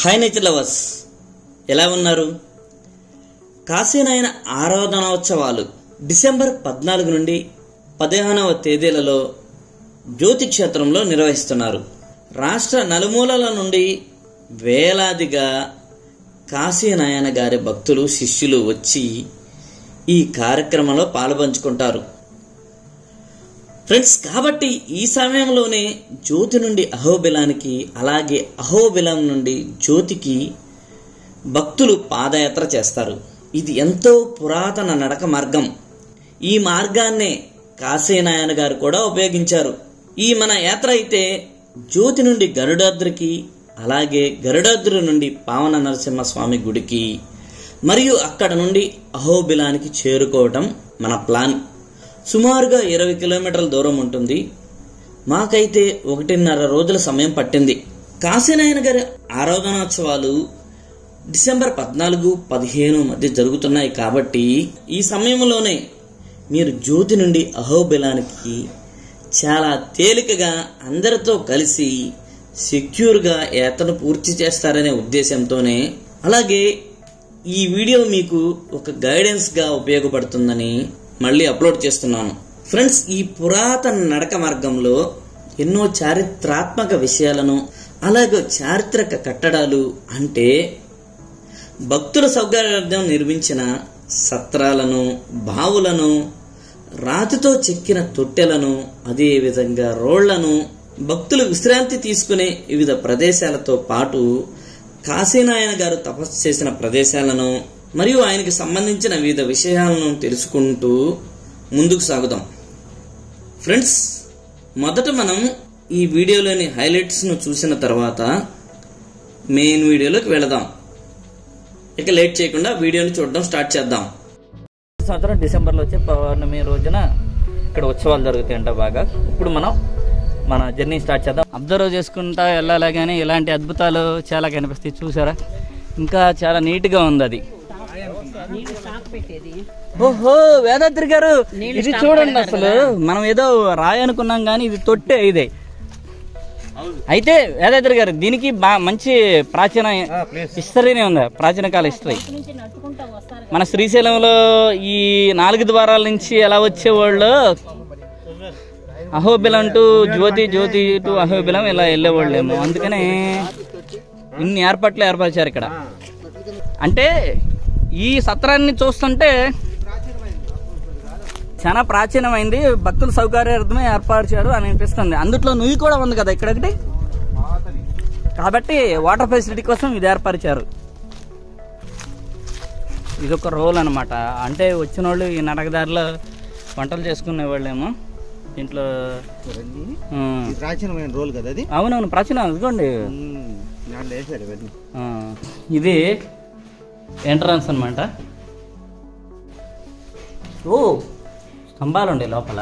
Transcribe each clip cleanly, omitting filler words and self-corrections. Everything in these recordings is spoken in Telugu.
హాయ్ నేచర్ లవర్స్, ఎలా ఉన్నారు? కాశీనాయన ఆరాధనోత్సవాలు డిసెంబర్ 14 నుండి 15వ తేదీలలో జ్యోతి క్షేత్రంలో నిర్వహిస్తున్నారు. రాష్ట్ర నలుమూలల నుండి వేలాదిగా కాశీనాయన గారి భక్తులు శిష్యులు వచ్చి ఈ కార్యక్రమంలో పాలుపంచుకుంటారు. ఫ్రెండ్స్, కాబట్టి ఈ సమయంలోనే జ్యోతి నుండి అహోబిలానికి, అలాగే అహోబిలం నుండి జ్యోతికి భక్తులు పాదయాత్ర చేస్తారు. ఇది ఎంతో పురాతన నడక మార్గం. ఈ మార్గాన్నే కాశీనాయన గారు కూడా ఉపయోగించారు. ఈ మన యాత్ర అయితే జ్యోతి నుండి గరుడాద్రికి, అలాగే గరుడాద్రి నుండి పావన నరసింహస్వామి గుడికి, మరియు అక్కడ నుండి అహోబిలానికి చేరుకోవటం మన ప్లాన్. సుమారుగా 20 కిలోమీటర్ల దూరం ఉంటుంది. మాకైతే 1.5 రోజుల సమయం పట్టింది. కాశీనాయన గారి ఆరాధనోత్సవాలు డిసెంబర్ 14-15 మధ్య జరుగుతున్నాయి. కాబట్టి ఈ సమయంలోనే మీరు జ్యోతి నుండి అహోబిలానికి చాలా తేలికగా అందరితో కలిసి సెక్యూర్గా యాత్రను పూర్తి చేస్తారనే ఉద్దేశంతోనే, అలాగే ఈ వీడియో మీకు ఒక గైడెన్స్గా ఉపయోగపడుతుందని మళ్ళీ అప్లోడ్ చేస్తున్నాను. ఫ్రెండ్స్, ఈ పురాతన నడక మార్గంలో ఎన్నో చారిత్రాత్మక విషయాలను, అలాగే చారిత్రక కట్టడాలు, అంటే భక్తుల సౌకర్యార్థం నిర్మించిన సత్రాలను, బావులను, రాతితో చెక్కిన తొట్టెలను, అదేవిధంగా రోళ్లను, భక్తులు విశ్రాంతి తీసుకునే వివిధ ప్రదేశాలతో పాటు కాశీనాయన గారు తపస్సు చేసిన ప్రదేశాలను మరియు ఆయనకి సంబంధించిన వివిధ విషయాలను తెలుసుకుంటూ ముందుకు సాగుదాం. ఫ్రెండ్స్, మొదట మనం ఈ వీడియోలోని హైలైట్స్ను చూసిన తర్వాత మెయిన్ వీడియోలోకి వెళదాం. ఇక లేట్ చేయకుండా వీడియోని చూడడం స్టార్ట్ చేద్దాం. సంవత్సరం డిసెంబర్లో వచ్చే పౌర్ణమి రోజున ఇక్కడ ఉత్సవాలు జరుగుతాయంట బాగా. ఇప్పుడు మనం మన జర్నీ స్టార్ట్ చేద్దాం. అబ్జర్వ్ చేసుకుంటా వెళ్ళాలి, కానీ ఇలాంటి అద్భుతాలు చాలా కనిపిస్తాయి. చూసారా, ఇంకా చాలా నీట్గా ఉంది అది. ఓహో, వేదాద్రి గారు, ఇది చూడండి. అసలు మనం ఏదో రాయి అనుకున్నాం, కానీ ఇది తొట్టే. ఇదే అయితే వేదాద్రి గారు, దీనికి మంచి ప్రాచీన హిస్టరీనే ఉంది, ప్రాచీన కాల హిస్టరీ. మన శ్రీశైలంలో ఈ 4 ద్వారాల నుంచి ఎలా వచ్చేవాళ్ళు, అహోబిలం టు జ్యోతి, జ్యోతి టు అహోబిలం ఇలా వెళ్ళేవాళ్ళేమో. అందుకనే ఇన్ని ఏర్పాట్లు ఏర్పరిచారు ఇక్కడ. అంటే ఈ సత్రాన్ని చూస్తుంటే చాలా ప్రాచీనమైంది, భక్తుల సౌకర్యార్థమే ఏర్పరిచారు అని అనిపిస్తుంది. అందుట్లో నువ్వు కూడా ఉంది కదా ఇక్కడొకటి, కాబట్టి వాటర్ ఫెసిలిటీ కోసం ఇది ఏర్పరిచారు. ఇదొక రోల్ అనమాట. అంటే వచ్చిన వాళ్ళు ఈ నడకదారిలో వంటలు చేసుకునే వాళ్ళేమో. దీంట్లో ప్రాచీనమైన రోల్ కదా అది. అవునవును, ప్రాచీన. ఇదిగోండి, ఇది ఎంట్రన్స్ అనమాట. ఓ, స్తంభాలు ఉండే లోపల.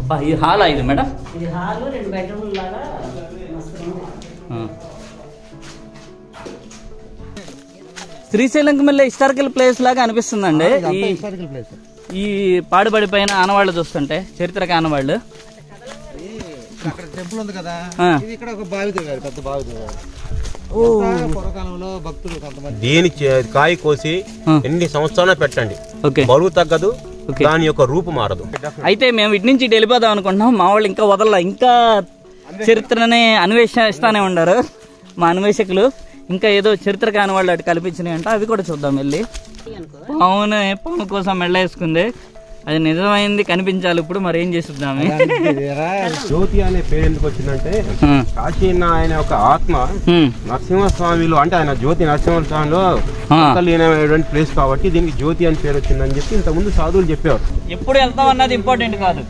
అబ్బా, ఇది హాలా ఇది మేడం? ఇది హాల్, 2 బెడ్రూమ్ లాగా. శ్రీశైలంకి మళ్ళీ హిస్టారికల్ ప్లేస్ లాగా అనిపిస్తుందండి. ఈ పాడుబడిపోయిన ఆనవాళ్ళు చూస్తుంటే, చరిత్రక ఆనవాళ్ళు. అక్కడ టెంపుల్ ఉంది కదా, ఇక్కడ ఒక బావి తవ్వారు, పెద్ద బావి తవ్వారు. పూర్వకాలంలో భక్తులు కొంతమంది దీని కాయ కోసి ఎన్ని సంవత్సరాలు పెట్టండి, బరువు తగ్గదు, దాని యొక్క రూపు మారదు. అయితే మేము ఇటు నుంచి ఇటు వెళ్ళిపోదాం అనుకుంటున్నాం. మా వాళ్ళు ఇంకా వదల, ఇంకా చరిత్రని అన్వేషిస్తానే ఉన్నారు మా అన్వేషకులు. ఇంకా ఏదో చరిత్ర కాని వాళ్ళు అటు కల్పించినాయి అంట, అవి కూడా చూద్దాం వెళ్ళి. పాము కోసం మెళ్ళేసుకుంది, అది నిజమైంది కనిపించాలి. ఇప్పుడు మరి ఏం చేస్తున్నాము? జ్యోతి అనే పేరు ఎందుకు వచ్చిందంటే, కాశీనాయన యొక్క ఆత్మ నరసింహస్వామిలో, అంటే ఆయన జ్యోతి నరసింహస్వామిలో లీనమైనటువంటి ప్లేస్ కాబట్టి దీనికి జ్యోతి అని పేరు వచ్చిందని చెప్పి ఇంత ముందు సాధువులు చెప్పారు. ఎప్పుడు వెళ్తాం అన్నది ఇంపార్టెంట్ కాదు,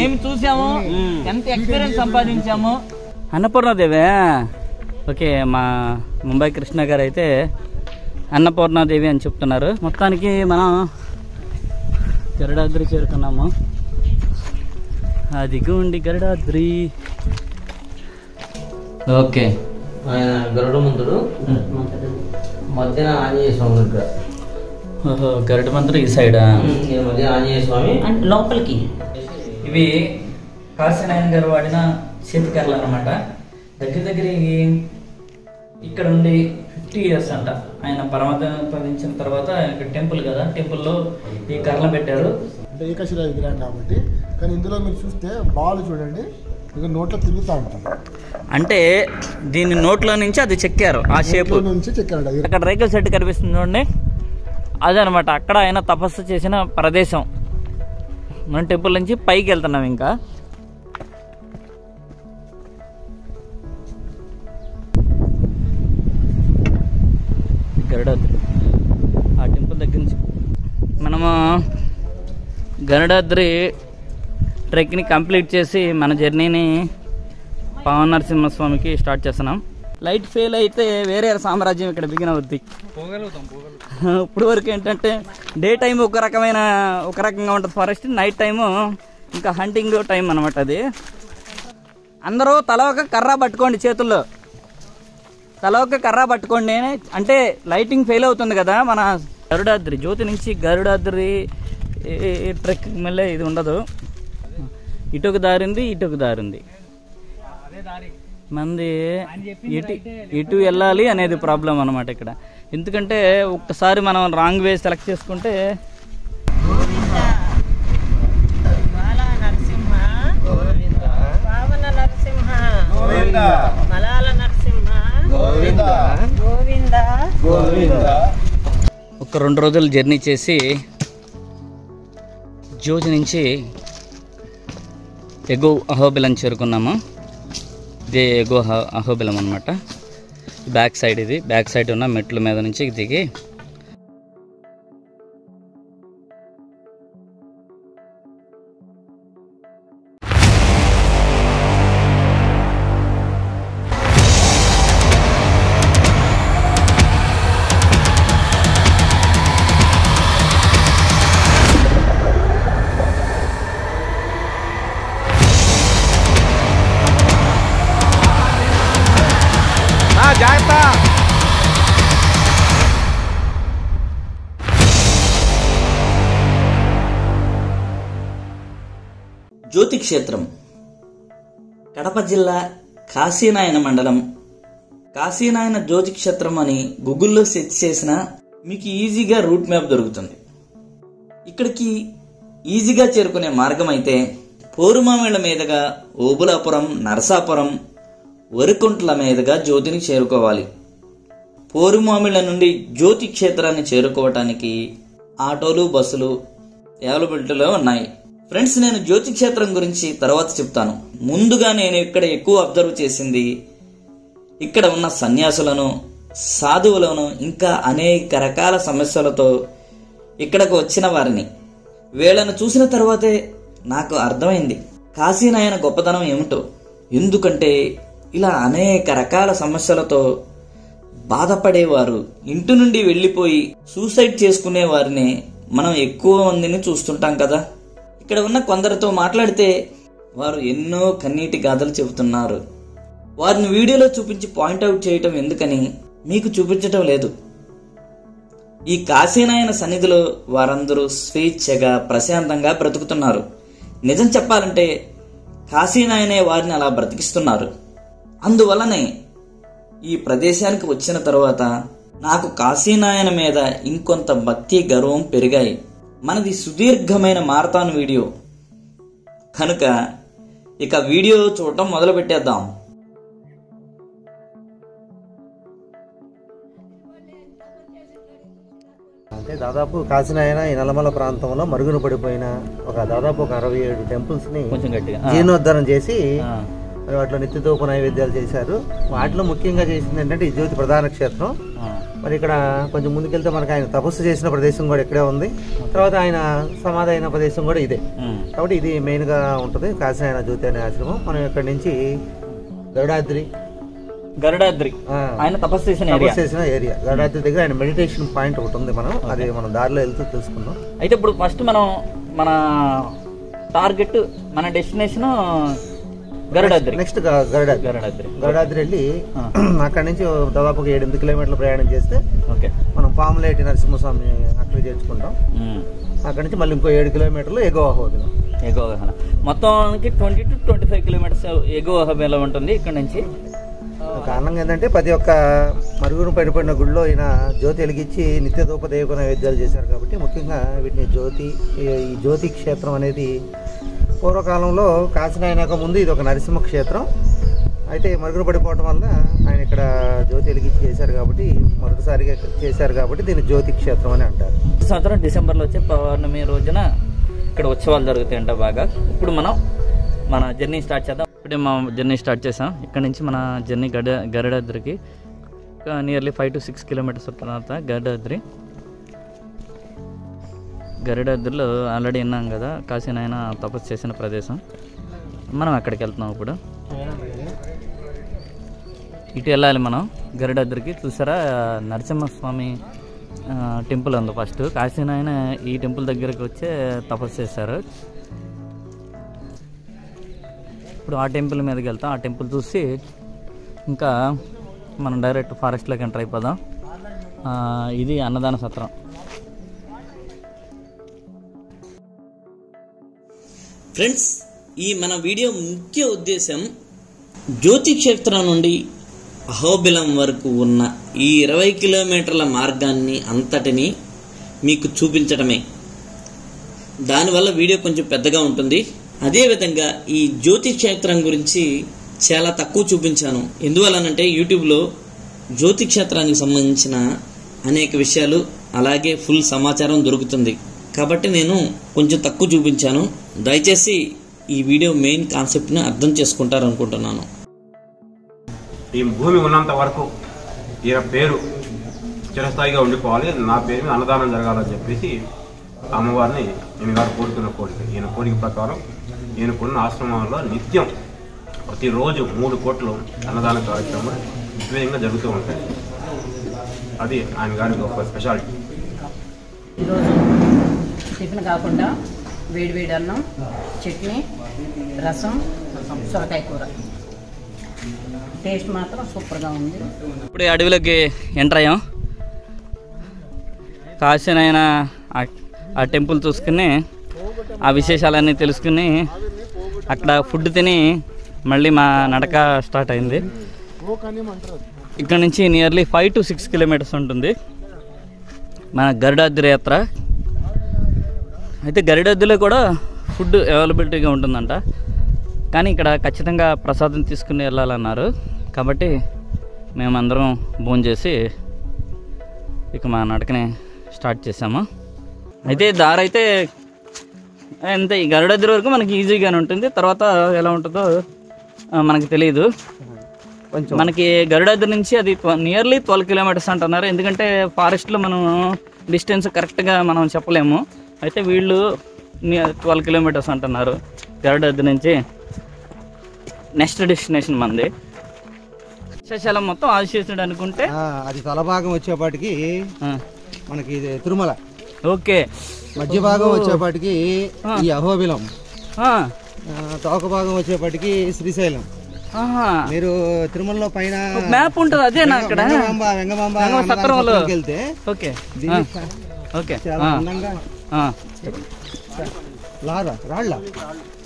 ఏం చూసాము, ఎంత ఎక్స్పీరియన్స్ సంపాదించాము. అన్నపూర్ణాదేవి. ఓకే, మా ముంబై కృష్ణ గారు అయితే అన్నపూర్ణాదేవి అని చెప్తున్నారు. మొత్తానికి మనం గరుడాద్రి చేరుకున్నాము. అదిగోండి గరుడాద్రి. ఓకే, ఆయన గరుడమంతుడు మధ్యన ఆంజనేయ స్వామి దగ్గర. ఓహో, గరుడమంతుడు ఈ సైడ్, మధ్య ఆంజనేయ స్వామి లోపలికి. ఇవి కాశీనాయన గారు వాడిన చేతికర్రలు అనమాట. దగ్గర దగ్గర ఇక్కడ నుండి 50 years అంట ఆయన పరమపదించిన తర్వాత ఇక్కడ టెంపుల్ కదా, టెంపుల్లో ఈ కర్రలు పెట్టారు. అంటే ఏకశిలా విగ్రహం కాబట్టి. కానీ ఇందులో మీరు చూస్తే బాల్ చూడండి ఇక నోట్లో తిరుగుతూ ఉంటాం. అంటే దీని నోట్లో నుంచి అది చెక్కారు, ఆ షేప్ నుంచి చెక్కారు. అక్కడ రేకుల సెట్ కనిపిస్తుంది చూడండి, అదనమాట అక్కడ ఆయన తపస్సు చేసిన ప్రదేశం. మనం టెంపుల్ నుంచి పైకి వెళ్తున్నాం. ఇంకా గరుడాద్రి ఆ టెంపుల్ దగ్గర నుంచి మనము గరుడాద్రి ట్రెక్ని కంప్లీట్ చేసి మన జర్నీని పవన్ నరసింహస్వామికి స్టార్ట్ చేస్తున్నాం. లైట్ ఫెయిల్ అయితే వేరే సామ్రాజ్యం ఇక్కడ బిగిన్ అవుద్ది. ఇప్పుడు వరకు ఏంటంటే డే టైం ఒక రకంగా ఉంటుంది ఫారెస్ట్, నైట్ టైము ఇంకా హంటింగ్ టైం అనమాట. అది అందరూ తల ఒక కర్ర పట్టుకోండి, చేతుల్లో తల ఒక కర్ర పట్టుకోండి. అంటే లైటింగ్ ఫెయిల్ అవుతుంది కదా. మన గరుడాద్రి జ్యోతి నుంచి గరుడాద్రి ట్రెక్ మళ్ళీ ఇది ఉండదు, ఇటొక దారి ఉంది, ఇటొక దారి ఉంది. మంది ఇటు వెళ్ళాలి అనేది ప్రాబ్లం అనమాట ఇక్కడ. ఎందుకంటే ఒక్కసారి మనం రాంగ్ వే సెలెక్ట్ చేసుకుంటే ఒక 2 రోజులు జర్నీ చేసి జ్యోతి నుంచి ఎగో అహోబిలం చేరుకున్నాము. ఇదే ఎగో అహోబిలం అనమాట. బ్యాక్ సైడ్ ఇది, బ్యాక్ సైడ్ ఉన్న మెట్ల మీద నుంచి దిగి జ్యోతి క్షేత్రం కడప జిల్లా కాశీనాయన మండలం. కాశీనాయన జ్యోతి క్షేత్రం అని గూగుల్లో సెర్చ్ చేసినా మీకు ఈజీగా రూట్ మ్యాప్ దొరుకుతుంది. ఇక్కడికి ఈజీగా చేరుకునే మార్గం అయితే పోరుమామిళ్ల మీదుగా ఓబులాపురం, నరసాపురం, వరికుంట్ల మీదుగా జ్యోతిని చేరుకోవాలి. పోరుమామిళ్ల నుండి జ్యోతి క్షేత్రాన్ని చేరుకోవటానికి ఆటోలు, బస్సులు అవైలబిలిటీలో ఉన్నాయి. ఫ్రెండ్స్, నేను జ్యోతి క్షేత్రం గురించి తర్వాత చెప్తాను. ముందుగా నేను ఇక్కడ ఎక్కువ అబ్జర్వ్ చేసింది ఇక్కడ ఉన్న సన్యాసులను, సాధువులను, ఇంకా అనేక రకాల సమస్యలతో ఇక్కడకు వచ్చిన వారిని. వీళ్ళను చూసిన తర్వాతే నాకు అర్థమైంది కాశీనాయన గొప్పతనం ఏమిటో. ఎందుకంటే ఇలా అనేక రకాల సమస్యలతో బాధపడేవారు, ఇంటి నుండి వెళ్ళిపోయి సూసైడ్ చేసుకునే వారిని మనం ఎక్కువ మందిని చూస్తుంటాం కదా. ఇక్కడ ఉన్న కొందరితో మాట్లాడితే వారు ఎన్నో కన్నీటి గాథలు చెబుతున్నారు. వారిని వీడియోలో చూపించి పాయింట్అవుట్ చేయటం ఎందుకని మీకు చూపించటం లేదు. ఈ కాశీనాయన సన్నిధిలో వారందరూ స్వేచ్ఛగా, ప్రశాంతంగా బ్రతుకుతున్నారు. నిజం చెప్పాలంటే కాశీనాయనే వారిని అలా బ్రతికిస్తున్నారు. అందువల్లనే ఈ ప్రదేశానికి వచ్చిన తర్వాత నాకు కాశీనాయన మీద ఇంకొంత భక్తి, గర్వం పెరిగాయి. మనది సుదీర్ఘమైన మారథాన్ వీడియో కనుక ఇక వీడియో చూడటం మొదలు పెట్టేద్దాం. అంటే దాదాపు కాశీనాయన ఈ నల్లమల ప్రాంతంలో మరుగున పడిపోయిన దాదాపు 67 టెంపుల్స్ ని జీర్ణోద్ధరణ చేసి వాటిలో నిత్యదూప నైవేద్యాలు చేశారు. వాటిలో ముఖ్యంగా చేసింది ఏంటంటే ఈ జ్యోతి ప్రధాన క్షేత్రం. మరి ఇక్కడ కొంచెం ముందుకెళ్తే మనకు ఆయన తపస్సు చేసిన ప్రదేశం కూడా ఇక్కడే ఉంది. తర్వాత ఆయన సమాధి అయిన ప్రదేశం కూడా ఇదే. కాబట్టి ఇది మెయిన్ గా ఉంటుంది కాశీనాయన జ్యోతి అనే ఆశ్రమం. మనం ఇక్కడ నుంచి గరుడాద్రి ఆయన తపస్సు చేసిన ఏరియా గరుడాద్రి దగ్గర ఆయన మెడిటేషన్ పాయింట్ ఒకటి ఉంది. అది మనం దారిలో వెళ్తూ తెలుసుకుందాం. అయితే ఇప్పుడు ఫస్ట్ మనం మన టార్గెట్, మన డెస్టినేషన్ గరుడాద్రి. నెక్స్ట్ గరుడాద్రి వెళ్ళి అక్కడ నుంచి దాదాపు 7-8 కిలోమీటర్ల ప్రయాణం చేస్తే మనం పాములేటి నరసింహస్వామి అక్కడ చేర్చుకుంటాం. అక్కడ నుంచి మళ్ళీ ఇంకో 7 కిలోమీటర్లు ఎగో అహోబిలం. మొత్తానికి 20 to 25 కిలోమీటర్స్ ఎగో అహోబిలం ఉంటుంది ఇక్కడ నుంచి. కారణంగా ఏంటంటే ప్రతి ఒక్క మరుగున పడిపోయిన గుడిలో ఈయన జ్యోతి వెలిగించి నిత్య ధూపదేవ నైవేద్యాలు చేశారు కాబట్టి ముఖ్యంగా వీటిని ఈ జ్యోతి క్షేత్రం అనేది పూర్వకాలంలో కాశీనాయనకు ముందు ఇది ఒక నరసింహ క్షేత్రం. అయితే మరుగున పడిపోవడం వల్ల ఆయన ఇక్కడ జ్యోతి వెలిగించి చేశారు కాబట్టి మొదటిసారిగా చేశారు కాబట్టి దీన్ని జ్యోతి క్షేత్రం అని అంటారు. సంవత్సరం డిసెంబర్లో వచ్చే పౌర్ణమి రోజున ఇక్కడ ఉత్సవాలు జరుగుతాయంట బాగా. ఇప్పుడు మనం మన జర్నీ స్టార్ట్ చేద్దాం. ఇప్పుడే మా జర్నీ స్టార్ట్ చేసాం. ఇక్కడ నుంచి మన జర్నీ గరుడాద్రికి నియర్లీ 5 to 6 కిలోమీటర్స్ తర్వాత గరుడాద్రిలో ఆల్రెడీ విన్నాం కదా, కాశీనాయన తపస్సు చేసిన ప్రదేశం. మనం అక్కడికి వెళ్తున్నాం ఇప్పుడు. ఇటు వెళ్ళాలి మనం గరుడాద్రికి. చూసారా నరసింహస్వామి టెంపుల్ ఉంది. ఫస్ట్ కాశీనాయన ఈ టెంపుల్ దగ్గరికి వచ్చే తపస్సు చేశారు. ఇప్పుడు ఆ టెంపుల్ మీదకి వెళ్తాం. ఆ టెంపుల్ చూసి ఇంకా మనం డైరెక్ట్ ఫారెస్ట్లోకి ఎంటర్ అయిపోదాం. ఇది అన్నదాన సత్రం. ఫ్రెండ్స్, ఈ మన వీడియో ముఖ్య ఉద్దేశం జ్యోతి క్షేత్రం నుండి అహోబిలం వరకు ఉన్న ఈ 20 కిలోమీటర్ల మార్గాన్ని అంతటిని మీకు చూపించడమే. దానివల్ల వీడియో కొంచెం పెద్దగా ఉంటుంది. అదేవిధంగా ఈ జ్యోతి క్షేత్రం గురించి చాలా తక్కువ చూపించాను. ఎందువల్లనంటే యూట్యూబ్లో జ్యోతి క్షేత్రానికి సంబంధించిన అనేక విషయాలు అలాగే ఫుల్ సమాచారం దొరుకుతుంది కాబట్టి నేను కొంచెం తక్కువ చూపించాను. దయచేసి ఈ వీడియో మెయిన్ కాన్సెప్ట్ని అర్థం చేసుకుంటారు అనుకుంటున్నాను. ఈ భూమి ఉన్నంత వరకు ఈయన పేరు చిరస్థాయిగా ఉండిపోవాలి, నా పేరు మీద అన్నదానం జరగాలని చెప్పేసి అమ్మవారిని ఈయన గారు కోరుకున్న కోరిక. ఈయన కోరిక ప్రకారం ఈయనకున్న ఆశ్రమంలో నిత్యం ప్రతిరోజు 3 కోట్లు అన్నదాన కార్యక్రమం విధంగా జరుగుతూ ఉంటాయి. అది ఆయన గారి గొప్ప స్పెషాలిటీ. ఈరోజు టిఫిన్ కాకుండా వేడివేడి అన్నం, చట్నీ, రసం, సొరకాయ కూర. టేస్ట్ మాత్రం సూపర్గా ఉంది. ఇప్పుడు అడవిలోకి ఎంటర్ అయ్యాం. కాశీనాయన ఆ టెంపుల్ చూసుకుని ఆ విశేషాలన్నీ తెలుసుకుని అక్కడ ఫుడ్ తిని మళ్ళీ మా నడక స్టార్ట్ అయింది. ఇక్కడ నుంచి నియర్లీ 5 to 6 కిలోమీటర్స్ ఉంటుంది మన గరుడాద్రి యాత్ర. అయితే గరుడాద్రిలో కూడా ఫుడ్ అవైలబిలిటీగా ఉంటుందంట, కానీ ఇక్కడ ఖచ్చితంగా ప్రసాదం తీసుకుని వెళ్ళాలన్నారు. కాబట్టి మేమందరం భోంచేసి ఇక మా నడకని స్టార్ట్ చేసాము. అయితే దారి అయితే అంతే, ఈ గరుడాద్రి వరకు మనకి ఈజీగానే ఉంటుంది. తర్వాత ఎలా ఉంటుందో మనకి తెలియదు. మనకి గరుడాద్రి నుంచి అది నియర్లీ 12 కిలోమీటర్స్ అంటున్నారు. ఎందుకంటే ఫారెస్ట్లో మనం డిస్టెన్స్ కరెక్ట్గా మనం చెప్పలేము. అయితే వీళ్ళు 12 కిలోమీటర్స్ అంటున్నారు గరుడాద్రి నుంచి. నెక్స్ట్ డెస్టినేషన్ మంది శేషాలం మొత్తం ఆశిస్తుడు అనుకుంటే అది తలభాగం వచ్చేపాటికి మనకి తిరుమల. ఓకే, మధ్య భాగం వచ్చేపాటికి ఈ అహోబిలం, తోక భాగం వచ్చేపాటికి శ్రీశైలం. మీరు తిరుమలలో పైన మ్యాప్ ఉంటుంది అదే అక్కడ సత్రంలో వెళ్తే ఓకే ఓకే చాలా అందంగా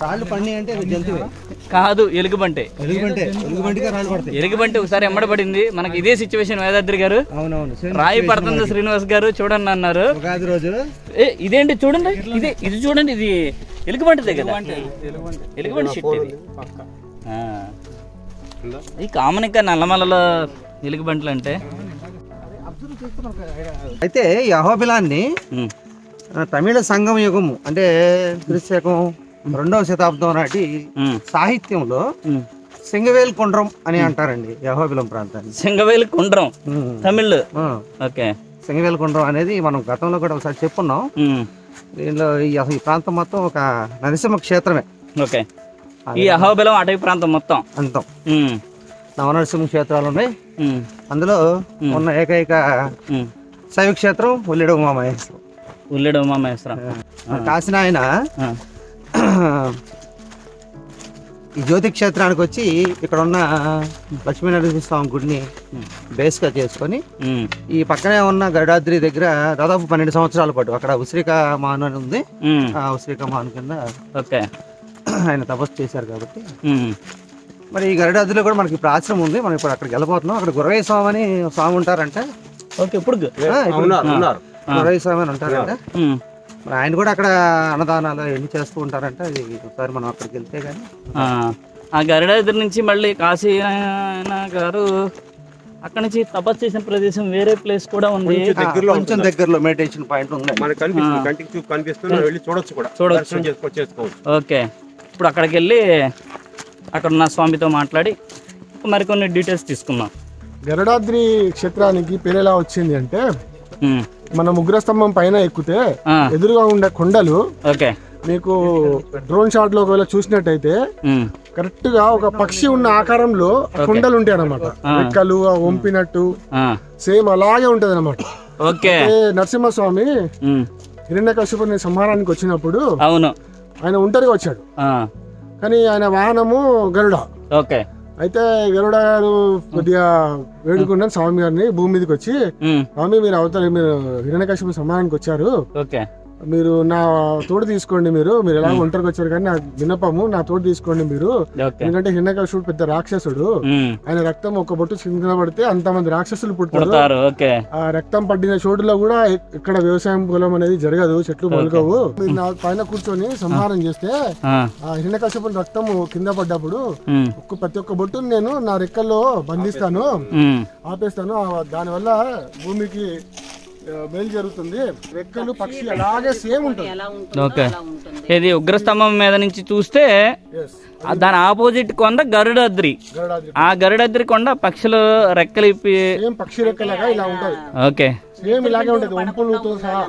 రాళ్ళు పడినాయి అంటే జంతువే కాదు, ఎలుగుబంటే. ఎలుగుబంటిగా రాళ్ళు పడతాయి. ఎలుగుబంటి ఒకసారి ఎమ్మడబడింది మనకి. ఇదే సిచ్యువేషన్ వేదాద్రి గారు. అవునవును, రాయి పడుతుంది శ్రీనివాస్ గారు చూడండి అన్నారు. ఉగాది రోజు ఇదేంటి చూడండి, ఇది చూడండి, ఇది ఎలుగుబంటిదే కదా. ఎలుగుబంటి షిట్ ఇది. ఈ కామన్ ఇంకా నల్లమలలో ఎలుగుబంట్లు అంటే. అయితే ఈ అహోబిలాన్ని తమిళ సంగమ యుగము అంటే క్రీస్తు 2వ శతాబ్దం నాటి సాహిత్యంలో సింగవేల్ కొండ్రం అని అంటారండి ఈ అహోబిలం ప్రాంతాన్ని. సింగవేల్ కొండ్రం తమిళ్. ఓకే, సింగవేల్ కొండ్రం అనేది మనం గతంలో కూడా ఒకసారి చెప్పున్నాం. దీనిలో ఈ ప్రాంతం మొత్తం ఒక నరసింహ క్షేత్రమే. ఓకే, ఈ అహోబిలం అటవీ ప్రాంతం మొత్తం అంతం నవనరసింహ క్షేత్రాలు ఉన్నాయి. అందులో ఉన్న ఏకైక శైవ క్షేత్రం ఉల్లెడ ఉమామహేశ్వరం. ఉల్లెడ ఉమామహేశ్వరం. కాశీనాయన ఈ జ్యోతి క్షేత్రానికి వచ్చి ఇక్కడ ఉన్న లక్ష్మీనరసింహ స్వామి గుడిని బేస్గా చేసుకొని ఈ పక్కనే ఉన్న గరుడాద్రి దగ్గర దాదాపు 12 సంవత్సరాల పాటు అక్కడ ఉసిరికా మాను అని ఉంది. ఆ ఉసిరికా మాను కింద ఆయన తపస్సు చేశారు కాబట్టి మరి ఈ గరుడాద్రిలో కూడా మనకి ఇప్పుడు ఆశ్రమం ఉంది. మనం ఇప్పుడు అక్కడికి వెళ్ళిపోతున్నాం. అక్కడ గురవయ్య స్వామి అని స్వామి ఉంటారంటే. ఓకే, ఇప్పుడు గురవయ్య స్వామి అని ఉంటారంట. మరి ఆయన కూడా అక్కడ అన్నదానాలు ఎన్ని చేస్తూ ఉంటారంట. అది ఒకసారి మనం అక్కడికి వెళ్తే కానీ ఆ గరుడాద్రి నుంచి మళ్ళీ కాశీ గారు అక్కడ నుంచి తపస్సు చేసిన ప్రదేశం వేరే ప్లేస్ కూడా ఉంది. కొంచెం దగ్గరలో మెడిటేషన్ పాయింట్ ఉంది. మనకి కనిపిస్తుంది, కంటికి చూపు కనిపిస్తుంది. వెళ్ళి చూడొచ్చు కూడా, చేసుకోవచ్చు. ఓకే, ఇప్పుడు అక్కడికి వెళ్ళి అక్కడ ఉన్న స్వామితో మాట్లాడి మరికొన్ని డీటెయిల్స్ తీసుకుందాం. గరుడాద్రి క్షేత్రానికి పేరు ఎలా వచ్చింది అంటే, మన ఉగ్రస్తంభం పైన ఎక్కితే ఎదురుగా ఉండే కొండలు మీకు డ్రోన్ షాట్ లో ఒకవేళ చూసినట్టయితే కరెక్ట్ గా ఒక పక్షి ఉన్న ఆకారంలో కొండలు ఉంటాయి అన్నమాట. రెక్కలు వంపినట్టు సేమ్ అలాగే ఉంటది అన్నమాట. నరసింహస్వామి హిరణ్యకశిపుని సంహారానికి వచ్చినప్పుడు ఆయన ఒంటరిగా వచ్చాడు, కానీ ఆయన వాహనము గరుడ. అయితే గరుడ గారు కొద్దిగా వేడుకున్నాను స్వామి గారిని భూమి మీదకి వచ్చి, స్వామి మీరు మీరు హిరణ్యకశిపుని సంహారానికి వచ్చారు, మీరు నా తోడు తీసుకోండి, మీరు ఎలా ఒంటరికి వచ్చారు కానీ నా విన్నపము నా తోడు తీసుకోండి మీరు, ఎందుకంటే హిరణ్యకశిపుడు పెద్ద రాక్షసుడు, ఆయన రక్తం ఒక బొట్టు కింద పడితే అంతమంది రాక్షసులు పుడతారు, ఆ రక్తం పడిన చోటులో కూడా ఇక్కడ వ్యవసాయం పొలం అనేది జరగదు, చెట్లు మొలకవు, మీరు నా పైన కూర్చొని సంహారం చేస్తే ఆ హిరణ్యకశిపుని రక్తం కింద పడ్డప్పుడు ప్రతి ఒక్క బొట్టును నేను నా రెక్కల్లో బంధిస్తాను, ఆపేస్తాను, దానివల్ల భూమికి మేలు జరుగుతుంది, రెక్కలు పక్షి అలాగే సేమ్ ఉంటుంది. ఇది ఉగ్రస్తంభం మీద నుంచి చూస్తే దాని ఆపోజిట్ కొండ గరుడాద్రి. ఆ గరుడాద్రి కొండ పక్షులు రెక్కలు ఇప్పి పక్షి రెక్కలాగా ఇలా ఉంటది. ఓకే, సేమ్ ఇలాగే ఉంటది, వంపులతో సహా.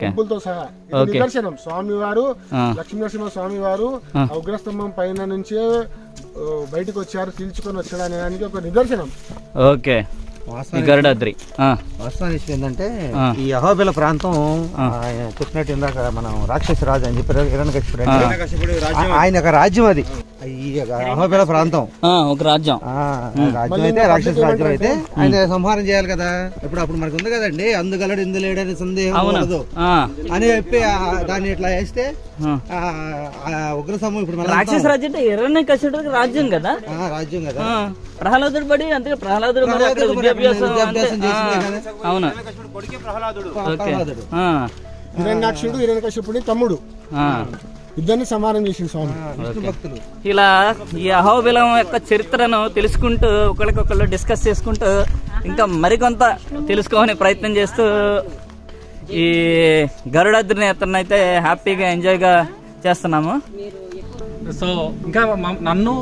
వంపులతో సహా నిదర్శనం. స్వామివారు లక్ష్మీనరసింహ స్వామి వారు ఉగ్రస్తంభం పైన నుంచే బయటకు వచ్చారు, తీల్చుకొని వచ్చాడు అనేదానికి ఒక నిదర్శనం. ఓకే, గరుడాద్రి వాస్తవానికి ఏంటంటే ఈ అహోబిల ప్రాంతం చెప్పినట్టు ఇందాక మనం రాక్షస రాజు అని చెప్పారు హిరణ్యకశిపుడు, ఆయన ఒక రాజ్యం. అది ఈ అహోబిల ప్రాంతం ఒక రాజ్యం. రాజ్యం అయితే రాక్షస రాజ్యం అయితే ఆయన సంహారం చేయాలి కదా. అప్పుడు మనకు ఉంది కదండి, అందుగలడు ఇందు లేడని సందేహం ఉండదు అని చెప్పి దాన్ని ఇట్లా వేస్తే ఉగ్రస్తంభం ఇప్పుడు రాక్షస రాజ్యం అంటే హిరణ్యకశిపుడికి రాజ్యం కదా. రాజ్యం కదా. ప్రహ్లాదుడు బడి అంతే, ప్రహ్లాదుడు హిరణ్యాక్షుడు హిరణ్యకశిపుడి తమ్ముడు, ఇద్దరిని సమానం చేసిన స్వామి. ఇలా ఈ అహోబిలం యొక్క చరిత్రను తెలుసుకుంటూ ఒకరికొకళ్ళు డిస్కస్ చేసుకుంటూ ఇంకా మరికొంత తెలుసుకోవాలని ప్రయత్నం చేస్తూ ఈ గరుడాద్రిని అయితే హ్యాపీగా ఎంజాయ్గా చేస్తున్నాము. సో ఇంకా నన్ను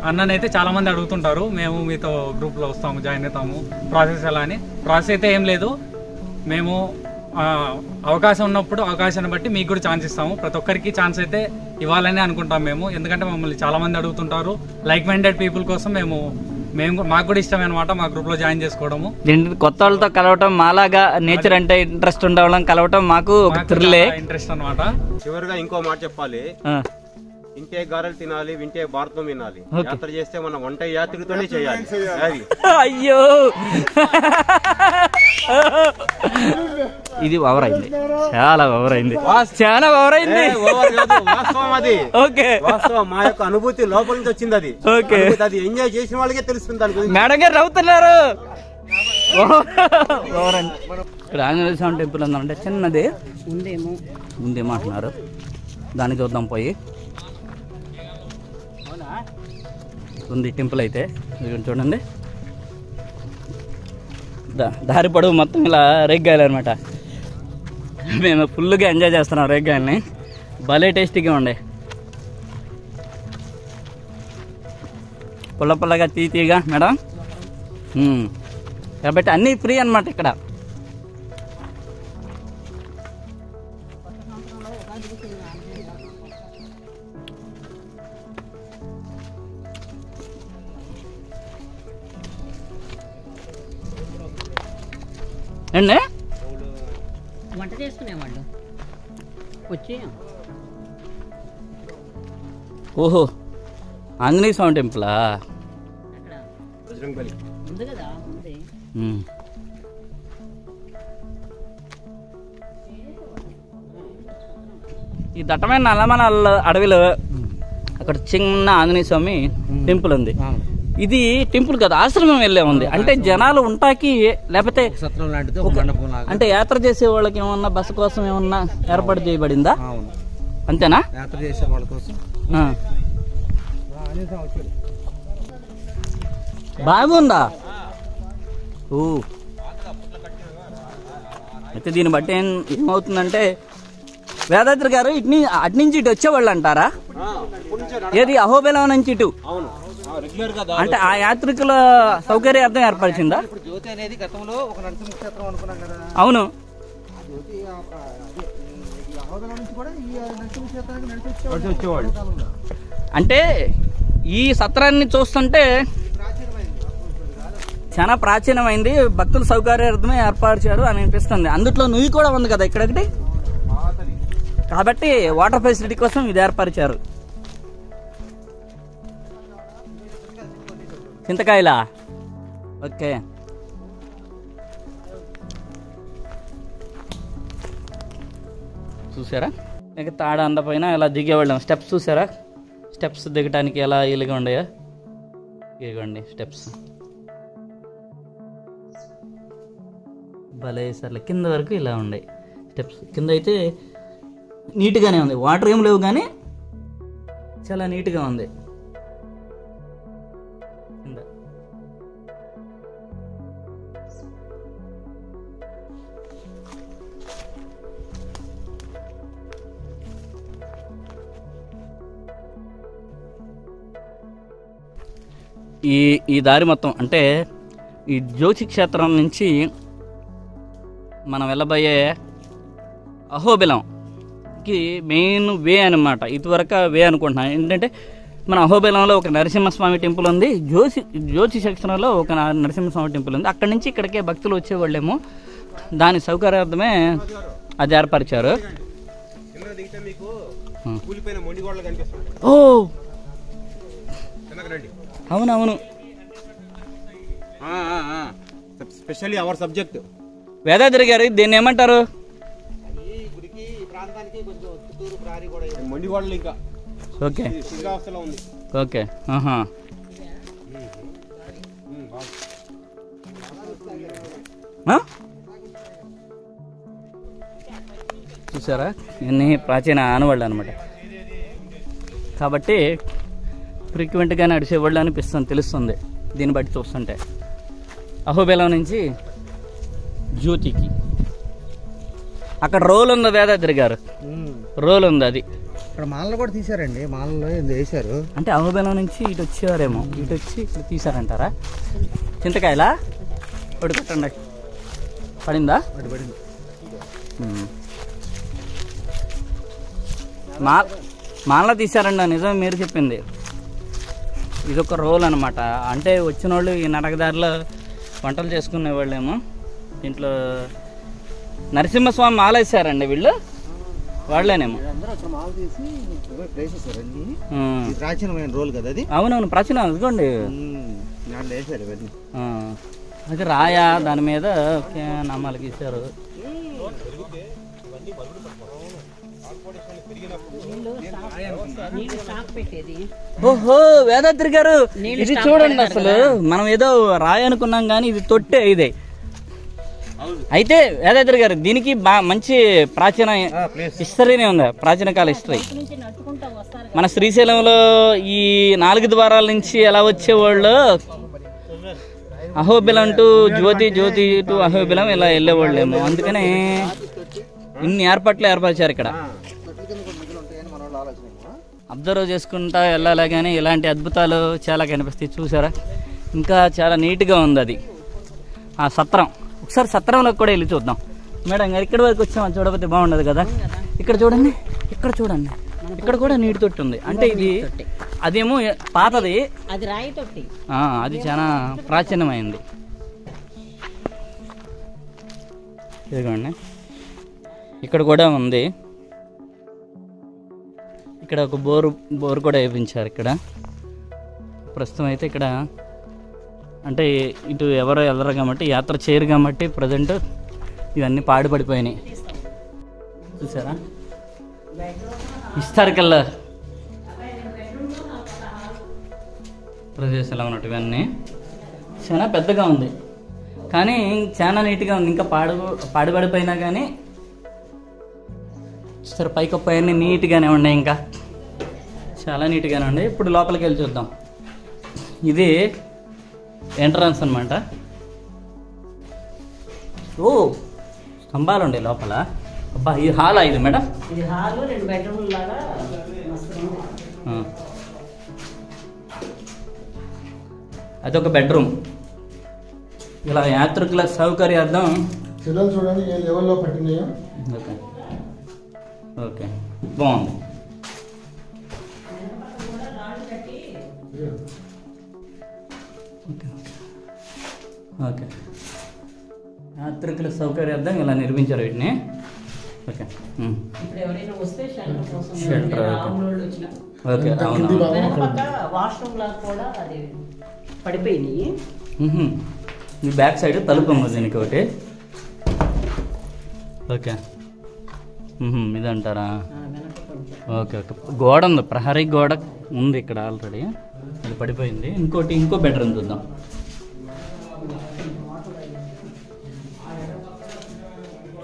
అన్ననైతే చాలా మంది అడుగుతుంటారు, మేము మీతో గ్రూప్లో వస్తాము, జాయిన్ అవుతాము, ప్రాసెస్ ఎలా అని. ప్రాసెస్ అయితే ఏం లేదు, మేము అవకాశం ఉన్నప్పుడు అవకాశాన్ని బట్టి మీకు కూడా ఛాన్స్ ఇస్తాము. ప్రతి ఒక్కరికి ఛాన్స్ అయితే ఇవ్వాలని అనుకుంటాం మేము, ఎందుకంటే మమ్మల్ని చాలా మంది అడుగుతుంటారు. లైక్ మైండెడ్ పీపుల్ కోసం మాకు కూడా ఇష్టమే అనమాట మా గ్రూప్ లో జాయిన్ చేసుకోవడము. కొత్త వాళ్ళతో కలవటం, మాలాగా నేచర్ అంటే ఇంట్రెస్ట్ ఉండవడం కలవటం మాకు ఇంట్రెస్ట్ అనమాట. చివరిగా ఇంకో మాట చెప్పాలి, ఇంటే గారెలు తినాలి, వింటే భారతం వినాలి. యాత్ర చేస్తే మనం వంట యాత్రితోనే చేయాలి. అయ్యో ఇది ఓవర్ అయింది, చాలా ఓవర్ అయింది, చాలా ఓవర్ అయింది. వాస్తవం అది. ఓకే, వాస్తవం. మా యొక్క అనుభూతి లోపల నుంచి వచ్చింది. అది ఓకే, అది ఎంజాయ్ చేసిన వాళ్ళకే తెలుస్తుంది దాని గురించి. మేడం గారు నవ్వుతున్నారు. ఇక్కడ ఆంజనేయ స్వామి టెంపుల్ ఉందంటే చిన్నది ఉందేమో అంటున్నారు, దాన్ని చూద్దాం పోయి. ఉంది టెంపుల్ అయితే చూడండి, దారి పొడవు మొత్తం ఇలా రేగ్గాయలు అనమాట. మేము ఫుల్గా ఎంజాయ్ చేస్తున్నాం రేగ్గాయల్ని, భలే టేస్టీగా ఉండే, పుల్ల పుల్లగా తీగా మేడం. కాబట్టి అన్నీ ఫ్రీ అనమాట ఇక్కడ. అండి వంట చేసుకునేవాళ్ళు వచ్చి. ఓహో, ఆంజనేయ స్వామి టెంపులా? ఉంది కదా, ఉంది. ఈ దట్టమైన నల్లమల అడవిలో అక్కడ చిన్న ఆంజనేయ స్వామి టెంపుల్ ఉంది. ఇది టెంపుల్ కదా, ఆశ్రమం వెళ్ళే ఉంది. అంటే జనాలు ఉంటాకి లేకపోతే సత్రం లాంటిది అంటే యాత్ర చేసే వాళ్ళకి ఏమన్నా బస్సు కోసం ఏమన్నా ఏర్పాటు చేయబడిందా? అంతేనా? యాత్ర చేసే వాళ్ళ కోసం బాగుందా? ఓ అయితే దీన్ని బట్టి ఏమవుతుందంటే వేదాద్రి గారు అటు నుంచి ఇటు వచ్చేవాళ్ళు అంటారా? ఏది అహోబిలం నుంచి ఇటు అంటే ఆ యాత్రికుల సౌకర్యార్థం ఏర్పరిచిందా? జ్యోతి అనేది గతంలో ఒక నరసింహ క్షేత్రం అనుకున్నాం కదా. అవును. అంటే ఈ సత్రాన్ని చూస్తుంటే చాలా ప్రాచీనమైంది, భక్తుల సౌకర్యార్థమే ఏర్పరిచారు అని అనిపిస్తుంది. అందుట్లో నువ్వు కూడా ఉంది కదా ఇక్కడొకటి, కాబట్టి వాటర్ ఫెసిలిటీ కోసం ఇది ఏర్పరిచారు. చింతకాయలా? ఓకే. చూసారా ఇక తాడ అందపైన ఇలా దిగేవాళ్ళం. స్టెప్స్ చూసారా? స్టెప్స్ దిగటానికి ఎలా ఇలాగా ఉండయా? ఇదిగోండి స్టెప్స్ భలే సర్లే. కింద వరకు ఇలా ఉన్నాయి స్టెప్స్. కింద అయితే నీట్గానే ఉంది, వాటర్ ఏం లేవు కానీ చాలా నీట్గా ఉంది కింద. ఈ దారి మొత్తం అంటే ఈ జ్యోతి క్షేత్రం నుంచి మనం వెళ్ళబోయే అహోబిలంకి మెయిన్ వే అనమాట. ఇదివరకు వే అనుకుంటున్నాను. ఏంటంటే మన అహోబిలంలో ఒక నరసింహస్వామి టెంపుల్ ఉంది, జ్యోతి క్షేత్రంలో ఒక నరసింహస్వామి టెంపుల్ ఉంది. అక్కడి నుంచి ఇక్కడికే భక్తులు వచ్చేవాళ్ళేమో, దాని సౌకర్యార్థమే అది ఏర్పరిచారు. ఓ అవునవును, స్పెషల్లీ అవర్ సబ్జెక్ట్. వేదాద్రి గారు దీన్ని ఏమంటారు? మొండిగోడలు ఇంకా ఓకే శిథిలావస్థలో ఉంది. ఓకే. ఆహా. చూసారా ఇవన్నీ ప్రాచీన ఆనవాళ్ళు అనమాట. కాబట్టి ఫ్రీక్వెంట్గా నడిచేవాళ్ళు అనిపిస్తుంది, తెలుస్తుంది దీన్ని బట్టి చూస్తుంటే. అహోబిలం నుంచి జ్యోతికి అక్కడ రోల్ ఉంది వేదాద్రి గారు, రోల్ ఉంది. అది ఇక్కడ మాలలు కూడా తీసారండి, మాలలో వేసారు. అంటే అహోబిలం నుంచి ఇటు వచ్చేవారేమో, ఇటు వచ్చి ఇటు తీసారంటారా? చింతకాయలా? ఒకటి కొట్టండి. పడిందా? పడింది. మాల తీసారండి, నిజం మీరు చెప్పింది. ఇదొక రోల్ అనమాట. అంటే వచ్చిన వాళ్ళు ఈ నరకదారిలో వంటలు చేసుకునే వాళ్ళేమో. దీంట్లో నరసింహస్వామి మాల వేసారండి వీళ్ళు, వాళ్ళేనేమో. ప్రాచీనమైన రోల్ కదా అది. అవునవును ప్రాచీన. ఇదిగోండి అది రాయా, దాని మీద నామాలు గీశారు. ఓహో వేదాద్రి గారు ఇది చూడండి, అసలు మనం ఏదో రాయి అనుకున్నాం కానీ ఇది తొట్టే ఇదే. అయితే వేదాద్రి గారు దీనికి మంచి ప్రాచీన హిస్టరీనే ఉంది, ప్రాచీన కాల హిస్టరీ. మన శ్రీశైలంలో ఈ 4 ద్వారాల నుంచి ఎలా వచ్చేవాళ్ళు, అహోబిలం టు జ్యోతి, జ్యోతి టు అహోబిలం ఇలా వెళ్ళేవాళ్ళేమో. అందుకనే ఇన్ని ఏర్పాట్లు ఏర్పరిచారు ఇక్కడ. అబ్జర్వ్ చేసుకుంటా వెళ్ళాలి కానీ ఇలాంటి అద్భుతాలు చాలా కనిపిస్తాయి. చూసారా ఇంకా చాలా నీట్గా ఉంది అది ఆ సత్రం. ఒకసారి సత్రంలోకి కూడా వెళ్ళి చూద్దాం. మేడం గారు ఇక్కడ వరకు వచ్చామని చూడకపోతే బాగుండదు కదా. ఇక్కడ చూడండి, ఇక్కడ చూడండి, ఇక్కడ కూడా నీటి తొట్టి ఉంది. అంటే ఇది అదేమో పాతది, అది రాయి తొట్టి, అది చాలా ప్రాచీనమైంది. ఇదిగోండి ఇక్కడ కూడా ఉంది. ఇక్కడ ఒక బోరు కూడా వేయించారు ఇక్కడ. ప్రస్తుతం అయితే ఇక్కడ అంటే ఇటు ఎవరో వెళ్ళరు కాబట్టి, యాత్ర చేయరు కాబట్టి ప్రజెంట్ ఇవన్నీ పాడుపడిపోయినాయి. చూసారా హిస్టారికల్ ప్రదేశాలు ఉన్నట్టు ఇవన్నీ చాలా పెద్దగా ఉంది, కానీ చాలా నీట్గా ఉంది. ఇంకా పాడుపడిపోయినా కానీ సరే పైకప్పు అవన్నీ నీట్గానే ఉన్నాయి, ఇంకా చాలా నీట్గానే ఉన్నాయి. ఇప్పుడు లోపలికి వెళ్ళి చూద్దాం. ఇది ఎంట్రన్స్ అనమాట. ఓ స్తంభాలు ఉండే లోపల. అబ్బా ఇది హాలా ఇది మేడం? ఇది హాల్ 2 బెడ్రూమ్ లాగా అదొక బెడ్రూమ్. ఇలా యాత్రికుల సౌకర్యార్థం శిలలు చూడండి ఏ లెవెల్లో పట్టినాయో. ఓకే ఓకే బాగుంది. ఓకే యాత్రికుల సౌకర్యార్థం ఇలా నిర్మించారు వీటిని. ఓకే ఇప్పుడు ఎవరైనా వస్తే షెల్టర్ కోసం షెల్టర్. రాములోళ్ళు వచ్చిన ఓకే అవును. వెనకపక్క వాష్రూమ్ లాగా కూడా అది పడిపోయినాయి. ఈ బ్యాక్ సైడ్ తలుపు ఉంది దీనికి ఒకటి. ఓకే ఇదంటారా? ఓకే ఓకే గోడ ఉంది, ప్రహరీ గోడ ఉంది ఇక్కడ ఆల్రెడీ, అది పడిపోయింది. ఇంకో బెడ్రూమ్ చూద్దాం.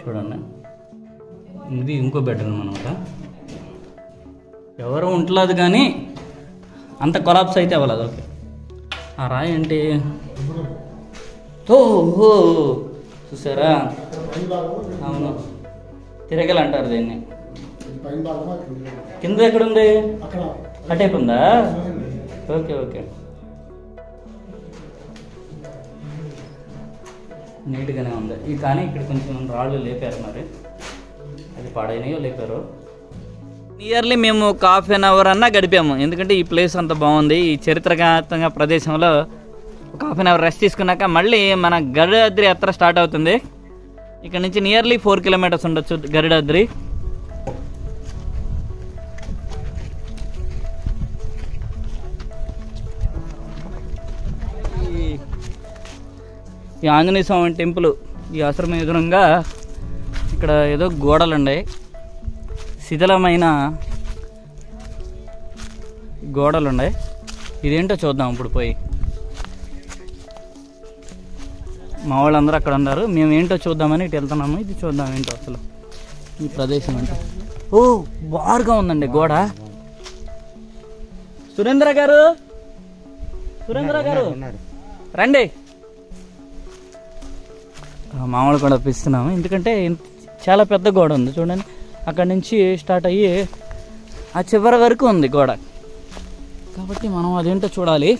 చూడండి ఇది ఇంకో బెడ్రూమ్ అనమాట. ఎవరు ఉంటలేదు కానీ అంత కొలాప్స్ అయితే అవ్వలేదు. ఓకే ఆ రాయి అంటే ఓహో చూసారా? అవును తిరగలు అంటారు దీన్ని. కింద ఎక్కడుంది? అటైపు ఉందా? ఓకే ఓకే నీట్గానే ఉంది. కానీ ఇక్కడ కొంచెం రాళ్ళు లేపారు, మరి అది పాడైనాయో లేపారు. నియర్లీ మేము ఒక ½ అవర్ అన్నా గడిపాము, ఎందుకంటే ఈ ప్లేస్ అంత బాగుంది. ఈ చరిత్రకాత్మక ప్రదేశంలో ఒక ½ అవర్ రెస్ట్ తీసుకున్నాక మళ్ళీ మన గరుడాద్రి యాత్ర స్టార్ట్ అవుతుంది. ఇక్కడ నుంచి నియర్లీ 4 కిలోమీటర్స్ ఉండొచ్చు గరుడాద్రి. ఈ ఆంజనేయ స్వామి టెంపుల్ ఈ ఆశ్రమం ఎదురుగా ఇక్కడ ఏదో గోడలు ఉన్నాయి, శిథిలమైన గోడలు ఉన్నాయి. ఇదేంటో చూద్దాం ఇప్పుడు పోయి. మా వాళ్ళందరూ అక్కడ ఉన్నారు, మేము ఏంటో చూద్దామని ఇటు వెళ్తున్నాము. ఇది చూద్దాం ఏంటో అసలు ఈ ప్రదేశం అంటే. ఓ బారుగా ఉందండి గోడ. సురేంద్ర గారు రండి. మామూలు కూడా పిస్తున్నాము, ఎందుకంటే చాలా పెద్ద గోడ ఉంది చూడండి. అక్కడి నుంచి స్టార్ట్ అయ్యి ఆ చివరి వరకు ఉంది గోడ, కాబట్టి మనం అదేంటో చూడాలి.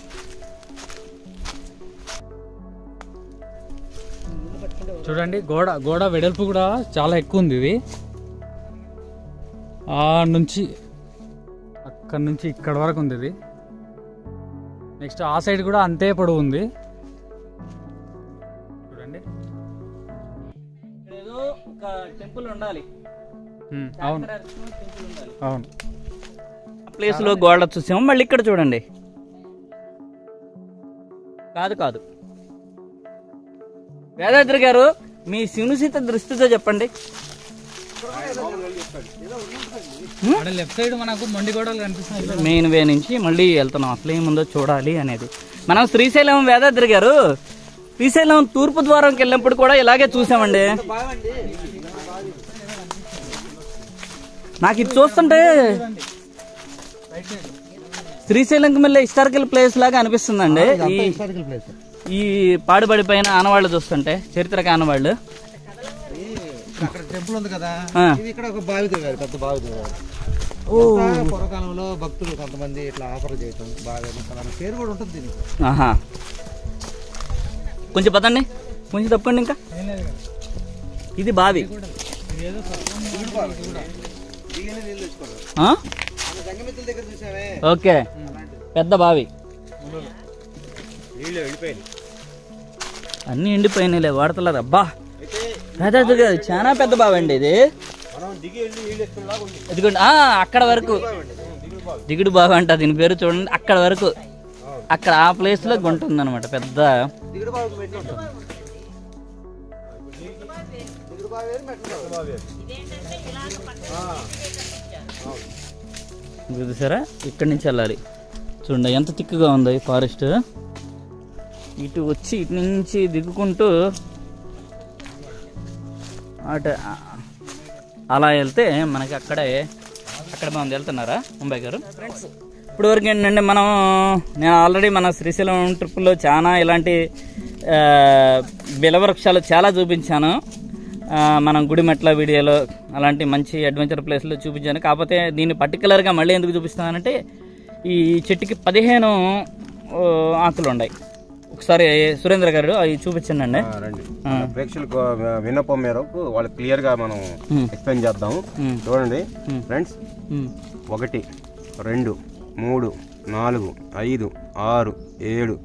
చూడండి గోడ వెడల్పు కూడా చాలా ఎక్కువ ఉంది. ఇది అక్కడి నుంచి ఇక్కడ వరకు ఉంది. ఇది నెక్స్ట్ ఆ సైడ్ కూడా అంతే పొడవు ఉంది. చూడండి ఏదో ఒక టెంపుల్ ఉండాలి. అవును అవును ప్లేస్ లో గోడ చూసాము. మళ్ళీ ఇక్కడ చూడండి. కాదు వేదాద్రి గారు మీ సునిశిత దృష్టితో చెప్పండి. లెఫ్ట్ సైడ్ మనకు మొండి గోడలు కనిపిస్తున్నాయి. మెయిన్ వే నుంచి మళ్ళీ వెళ్తున్నాం, అసలు ఏముందో చూడాలి అనేది. మనం శ్రీశైలం వేదాద్రి గారు శ్రీశైలం తూర్పు ద్వారంకి వెళ్ళినప్పుడు కూడా ఇలాగే చూసామండి. నాకు ఇది చూస్తుంటే శ్రీశైలంకి మళ్ళీ హిస్టారికల్ ప్లేస్ లాగా అనిపిస్తుందండి. ఈ పాడుబడిపోయిన ఆనవాళ్ళు చూస్తుంటే, చరిత్రక ఆనవాళ్ళు. అక్కడ టెంపుల్ ఉంది కదా, ఇక్కడ ఒక బావి తవ్వారు, పెద్ద బావి తవ్వారు. పూర్వకాలంలో భక్తులు కొంతమంది ఇట్లా ఆఫర్ చేయటం బాగా పేరు కూడా ఉంటుంది దీనికి. కొంచెం పదండి, కొంచెం తప్పండి. ఇంకా ఇది బావి. ఓకే పెద్ద బావి. అన్ని ఎండిపోయినాయిలే, వాడతలేదు. అబ్బా చాలా పెద్ద బావి అండి ఇది. ఇదిగోండి అక్కడ వరకు దిగుడు బావి అంట దీని పేరు. చూడండి అక్కడ వరకు, అక్కడ ఆ ప్లేస్ లో గుంట ఉందన్నమాట పెద్ద. చూసారా ఇక్కడి నుంచి వెళ్ళాలి. చూడండి ఎంత థిక్గా ఉంది ఈ ఫారెస్ట్. ఇటు వచ్చి ఇటు నుంచి దిగుకుంటూ అటు అలా వెళ్తే మనకి అక్కడ మనం వెళ్తున్నారా ముంబై గారు? ఫ్రెండ్స్ ఇప్పుడు వరకు ఏంటంటే నేను ఆల్రెడీ మన శ్రీశైలం ట్రిప్లో చాలా ఇలాంటి బిలవృక్షాలు చాలా చూపించాను. మనం గుడిమెట్ల వీడియోలో అలాంటి మంచి అడ్వెంచర్ ప్లేస్లో చూపించాను. కాకపోతే దీన్ని పర్టికులర్గా మళ్ళీ ఎందుకు చూపిస్తానంటే ఈ చెట్టుకి 15 ఆకులు ఉన్నాయి. ఒకసారి సురేంద్ర గారు అవి చూపించండి అండి. ప్రేక్షకులకు విన్నపం మేరకు వాళ్ళు క్లియర్ గా మనం ఎక్స్ప్లెయిన్ చేద్దాము. చూడండి ఫ్రెండ్స్, 1 2 3 4 5 6 7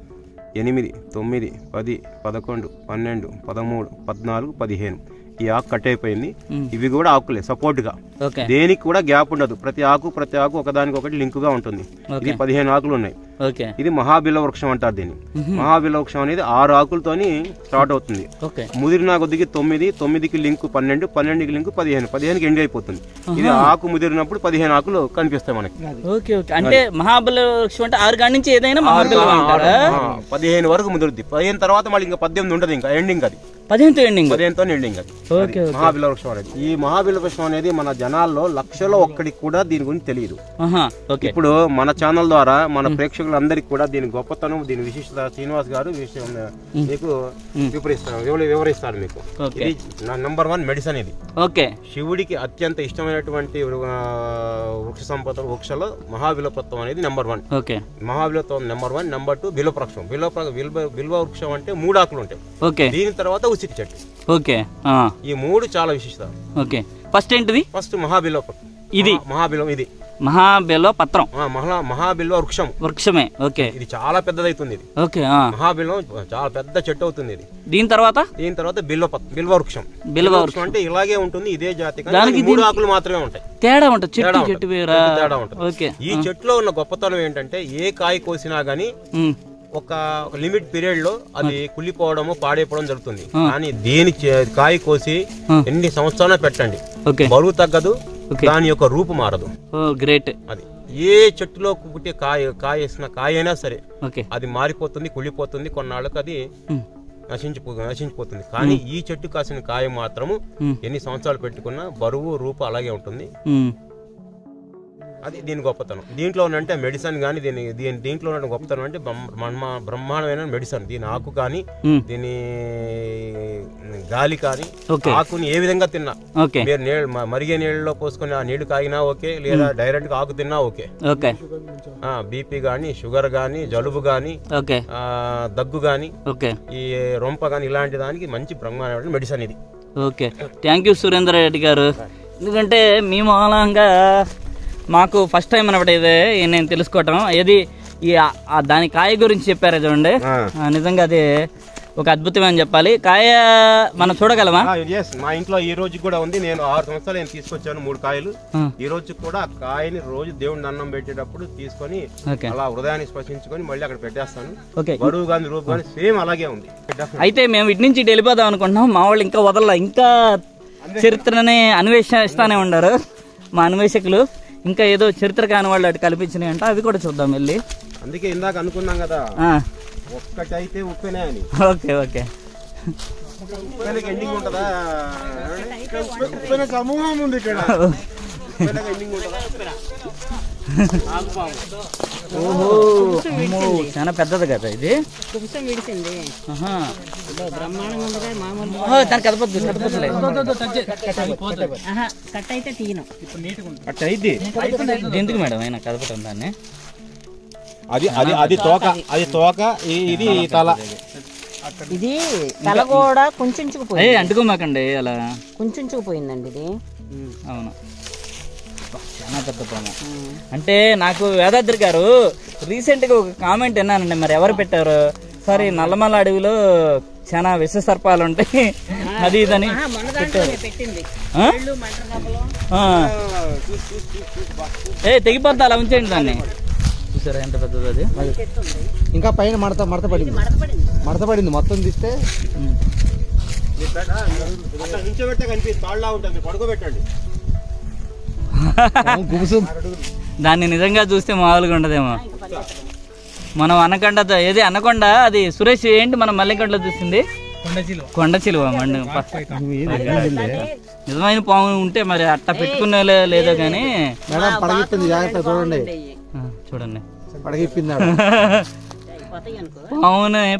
8 9 10 11 12 13 14 15 ఈ ఆకు కట్ అయిపోయింది. ఇవి కూడా ఆకులే సపోర్ట్ గా, దేనికి కూడా గ్యాప్ ఉండదు. ప్రతి ఆకు ఒకదానికి ఒకటి లింక్ గా ఉంటుంది. ఇది 15 ఆకులు ఉన్నాయి. ఇది మహాబిల వృక్షం అంటారు దీన్ని. మహాబిల వృక్షం అనేది 6 ఆకులతోని స్టార్ట్ అవుతుంది. ముదిరిన కొద్దికి 9, 9కి లింక్ 12, 12కి లింక్ 15, 15కి ఎండ్ అయిపోతుంది. ఇది ఆకు ముదిరినప్పుడు 15 ఆకులు కనిపిస్తాయి మనకి. అంటే మహాబిల వృక్షం అంటే 6 కాడి నుంచి ఏదైనా 15 వరకు ముదురుద్ది. 15 తర్వాత మళ్ళీ ఇంకా 18 ఉండదు, ఇంకా ఎండింగ్ అది 15తో ఎండింగ్ అది. మహాబిల వృక్షం అనేది, ఈ మహాబిల వృక్షం అనేది మన జనాల్లో లక్షలో ఒక్కడికి కూడా దీని గురించి తెలియదు. ఇప్పుడు మన ఛానల్ ద్వారా మన ప్రేక్షకులందరికీ కూడా దీని గొప్పతనం, దీని విశిష్టత శ్రీనివాస్ గారు మీకు వివరిస్తారు మీకు. ఇది నంబర్ 1 మెడిసిన్. ఇది శివుడికి అత్యంత ఇష్టమైనటువంటి వృక్ష సంపద వృక్షలో మహాబిలపత్వం అనేది నెంబర్ 1. మహాబిలత్వం నెంబర్ 1. నెంబర్ 2 బిల్వవృక్షం. బిల్వ వృక్షం అంటే 3 ఆకులు ఉంటాయి. దీని తర్వాత ఉసిరి చెట్టు. ఈ 3 చాలా విశిష్టత. ఫస్ట్ ఏంటిది? ఫస్ట్ మహాబిల్వ. ఇది మహాబిల్వ పత్రం, మహాబిల్వ వృక్షమే. ఇది చాలా పెద్దదైతుంది. ఇది మహాబిల్వం చాలా పెద్ద చెట్టు అవుతుంది. ఇది దీని తర్వాత బిల్వ వృక్షం. బిల్వ వృక్షం అంటే ఇలాగే ఉంటుంది, ఇదే జాతి, 3 ఆకులు మాత్రమే ఉంటాయి. తేడా ఉంటుంది, తేడా ఉంటుంది. ఈ చెట్టులో ఉన్న గొప్పతనం ఏంటంటే ఏ కాయ కోసినా గానీ ఒక లిమిట్ పీరియడ్ లో అది కుళ్ళిపోవడము, పాడైపోవడం జరుగుతుంది. కానీ దేని కాయ కోసి ఎన్ని సంవత్సరాలు పెట్టండి, బరువు తగ్గదు, దాని యొక్క రూపు మారదు. గ్రేట్. అది ఏ చెట్టులో పుట్టే కాయ వేసిన కాయ అయినా సరే అది మారిపోతుంది, కుళ్ళిపోతుంది, కొన్నాళ్ళకు అది నశించిపోతుంది. కానీ ఈ చెట్టు కాసిన కాయ మాత్రము ఎన్ని సంవత్సరాలు పెట్టుకున్నా బరువు, రూపు అలాగే ఉంటుంది. అది దీని గొప్పతనం. దీంట్లో అంటే మెడిసిన్ కానీ దీంట్లో ఉన్న గొప్పతనం అంటే బ్రహ్మాండమైన మెడిసిన్. దీని ఆకు కానీ, దీని గాలి కానీ, ఆకుని ఏ విధంగా తిన్నా, మీరు మరిగే నీళ్ళలో పోసుకుని ఆ నీళ్లు కాగినా ఓకే, లేదా డైరెక్ట్ గా ఆకు తిన్నా ఓకే. బీపీ గానీ, షుగర్ గానీ, జలుబు గానీ, దగ్గు గానీ, ఈ రొంప గానీ, ఇలాంటి దానికి మంచి బ్రహ్మాండమైన మెడిసిన్ ఇది. Okay, thank you Surendra Reddy గారు. ఎందుకంటే మీ మూలంగా మాకు ఫస్ట్ టైం అనమాట ఇదే నేను తెలుసుకోవటం. ఏది దాని కాయ గురించి చెప్పారు చూడండి, నిజంగా అది ఒక అద్భుతం అని చెప్పాలి. కాయ మనం చూడగలమా? మా ఇంట్లో ఈ రోజు కూడా ఉంది. నేను 6 సంవత్సరాలు నేను తీసుకొచ్చాను 3 కాయలు. ఈ రోజు కూడా ఆ కాయని రోజు దేవుడిని అన్నం పెట్టేటప్పుడు తీసుకొని అలా హృదయాన్ని స్పర్శించుకొని మళ్ళీ అక్కడ పెట్టేస్తాను. బరువు కానీ, రూపు కానీ సేమ్ అలాగే ఉంది. అయితే మేము ఇటు నుంచి వెళ్ళిపోదాం అనుకుంటున్నాం. మా వాళ్ళు ఇంకా వదల, ఇంకా చరిత్రని అన్వేషిస్తానే ఉన్నారు మా అన్వేషకులు. ఇంకా ఏదో చరిత్ర కాని వాళ్ళు అటు కల్పించినాయి అంట, అవి కూడా చూద్దాం వెళ్ళి. అందుకే ఇందాక అనుకున్నాం కదా, ఒక్కటైతే ఉప్పెనే అని. ఓకే ఎండింగ్ ఉంటుందా? సమూహం ఉంది ఇక్కడ. ఓహో, చాలా పెద్దది కదా ఇది. ఎందుకు మేడం అయినా కదపటం దాన్ని? అది తోక, ఇది తల. ఇది తల కూడా కొంచెంచుకుపోయింది. అంటుకోమాకండి అలా, కొంచెంచుకుపోయిందండి ఇది. అవును, చాలా పెద్ద పాము. అంటే నాకు వేదాద్రి గారు రీసెంట్గా ఒక కామెంట్ విన్నానండి, మరి ఎవరు పెట్టారు? సారీ, నల్లమల అడవిలో చాలా విష సర్పాలు ఉంటాయి, అది ఇదని పెట్టారు. తెగిపోద్ది, అలా ఉంచేయండి దాన్ని. చూసారా ఎంత పెద్దది అది? ఇంకా పైన మడత పడింది మొత్తం తీస్తే దాన్ని నిజంగా చూస్తే మామూలుగా ఉండదేమో. మనం అనకొండతో ఏది అనకొండ అది సురేష్ ఏంటి మనం మల్లికొండలో చూసింది కొండ చిలువ నిజమైన పాము ఉంటే మరి అట్ట పెట్టుకునే లేదో కానీ చూడండి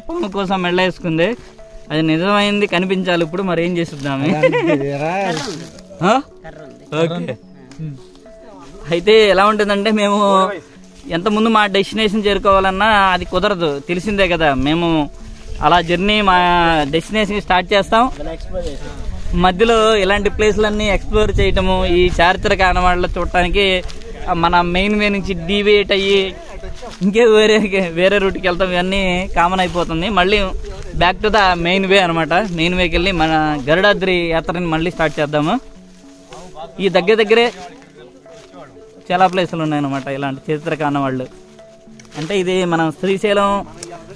పాము కోసం మెళ్ళ వేసుకుంది. అది నిజమైంది కనిపించాలి. ఇప్పుడు మరి ఏం చేస్తున్నాము? అయితే ఎలా ఉంటుందంటే మేము ఎంత ముందు మా డెస్టినేషన్ చేరుకోవాలన్నా అది కుదరదు, తెలిసిందే కదా. మేము అలా జర్నీ మా డెస్టినేషన్ స్టార్ట్ చేస్తాం. మధ్యలో ఇలాంటి ప్లేస్లన్నీ ఎక్స్ప్లోర్ చేయటము, ఈ చారిత్రక ఆనవాళ్ళు చూడటానికి మన మెయిన్ వే నుంచి డీవియేట్ అయ్యి వేరే రూట్కి వెళ్తాం. ఇవన్నీ కామన్ అయిపోతుంది. మళ్ళీ బ్యాక్ టు ద మెయిన్ వే అనమాట. మెయిన్ వేకి వెళ్ళి మన గరుడాద్రి యాత్రని మళ్ళీ స్టార్ట్ చేద్దాము. ఈ దగ్గరే చాలా ప్లేసులు ఉన్నాయన్నమాట ఇలాంటి చరిత్రక ఆనవాళ్ళు. అంటే ఇది మనం శ్రీశైలం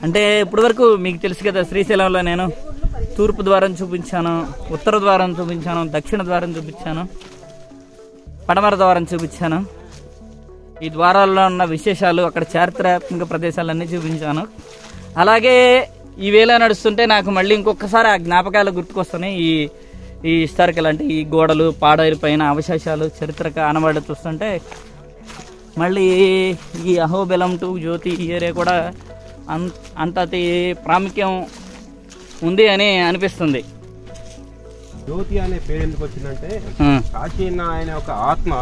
అంటే ఇప్పటి వరకు మీకు తెలుసు కదా, శ్రీశైలంలో నేను తూర్పు ద్వారం చూపించాను, ఉత్తర ద్వారం చూపించాను, దక్షిణ ద్వారం చూపించాను, పడమర ద్వారం చూపించాను. ఈ ద్వారాల్లో ఉన్న విశేషాలు, అక్కడ చారిత్రాత్మక ప్రదేశాలన్నీ చూపించాను. అలాగే ఈ వేళ నడుస్తుంటే నాకు మళ్ళీ ఇంకొకసారి ఆ జ్ఞాపకాలు గుర్తుకొస్తున్నాయి. ఈ హిస్టారికల్ అంటే ఈ గోడలు, పాడైల పైన అవశేషాలు, చరిత్రక ఆనవాళ్ళు చూస్తుంటే మళ్ళీ ఈ అహోబిలం టు జ్యోతి ఈ ఏరియా కూడా అంతటి ప్రాముఖ్యం ఉంది అని అనిపిస్తుంది. జ్యోతి అనే పేరు ఎందుకు వచ్చిందంటే కాశీన ఆయన ఒక ఆత్మ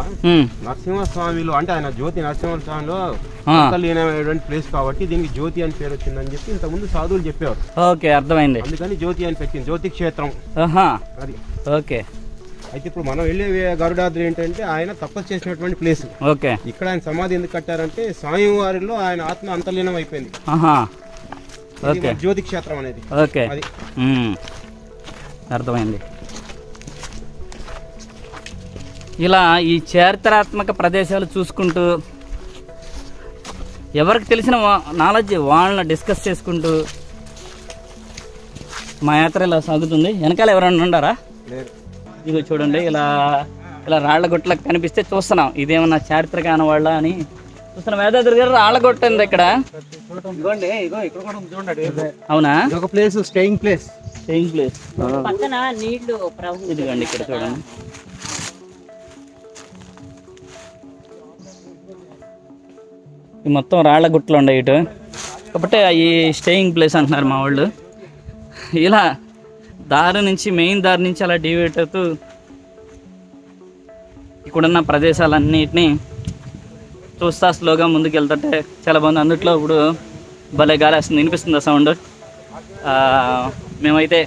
నరసింహస్వామిలో అంటే ఆయన జ్యోతి నరసింహస్వామిలో లీనమైనటువంటి ప్లేస్ కాబట్టి దీనికి జ్యోతి అని పేరు వచ్చిందని చెప్పి ఇంత ముందు సాధువులు చెప్పేవారు. ఓకే, అర్థమైంది. అందుకని జ్యోతి అని పెట్టింది, జ్యోతి క్షేత్రం అది. ఓకే, అయితే ఇప్పుడు మనం వెళ్ళే గరుడాద్రి ఏంటంటే ఆయన తపస్సు చేసినటువంటి ప్లేస్. ఓకే, ఇక్కడ ఆయన సమాధి ఎందుకు కట్టారంటే స్వామివారిలో ఆయన ఆత్మ అంతర్లీనం అయిపోయింది. జ్యోతి క్షేత్రం అనేది. ఓకే, అర్థమైంది. ఇలా ఈ చారిత్రాత్మక ప్రదేశాలు చూసుకుంటూ ఎవరికి తెలిసిన నాలెడ్జ్ వాళ్ళని డిస్కస్ చేసుకుంటూ మా యాత్ర ఇలా సాగుతుంది. వెనకాల ఎవరైనా ఉండారా? ఇదిగో చూడండి, ఇలా రాళ్లగొట్లకు కనిపిస్తే చూస్తున్నాం ఇదేమన్నా చారిత్రక ఆనవాళ్ళ అని చూస్తున్నాం. వేదాద్రి గారు రాళ్లగొట్ట ఉంది ఇక్కడ. అవునా? ఒక ప్లేస్ స్టేయింగ్ ప్లేస్. పక్కన నీళ్లు ఇదిగోండి ఇక్కడ చూడండి. మొత్తం రాళ్ల గుట్లు ఉన్నాయి ఇటు కాబట్టి ఈ స్టేయింగ్ ప్లేస్ అంటున్నారు మా వాళ్ళు. ఇలా దారి నుంచి మెయిన్ దారి నుంచి అలా డివైట్ అవుతూ ఇక్కడున్న ప్రదేశాలన్నిటినీ చూస్తా స్లోగా ముందుకు వెళ్తుంటే చాలా బాగుంది. అందుట్లో ఇప్పుడు భలే గాలి వస్తుంది, వినిపిస్తుంది ఆ సౌండ్. మేమైతే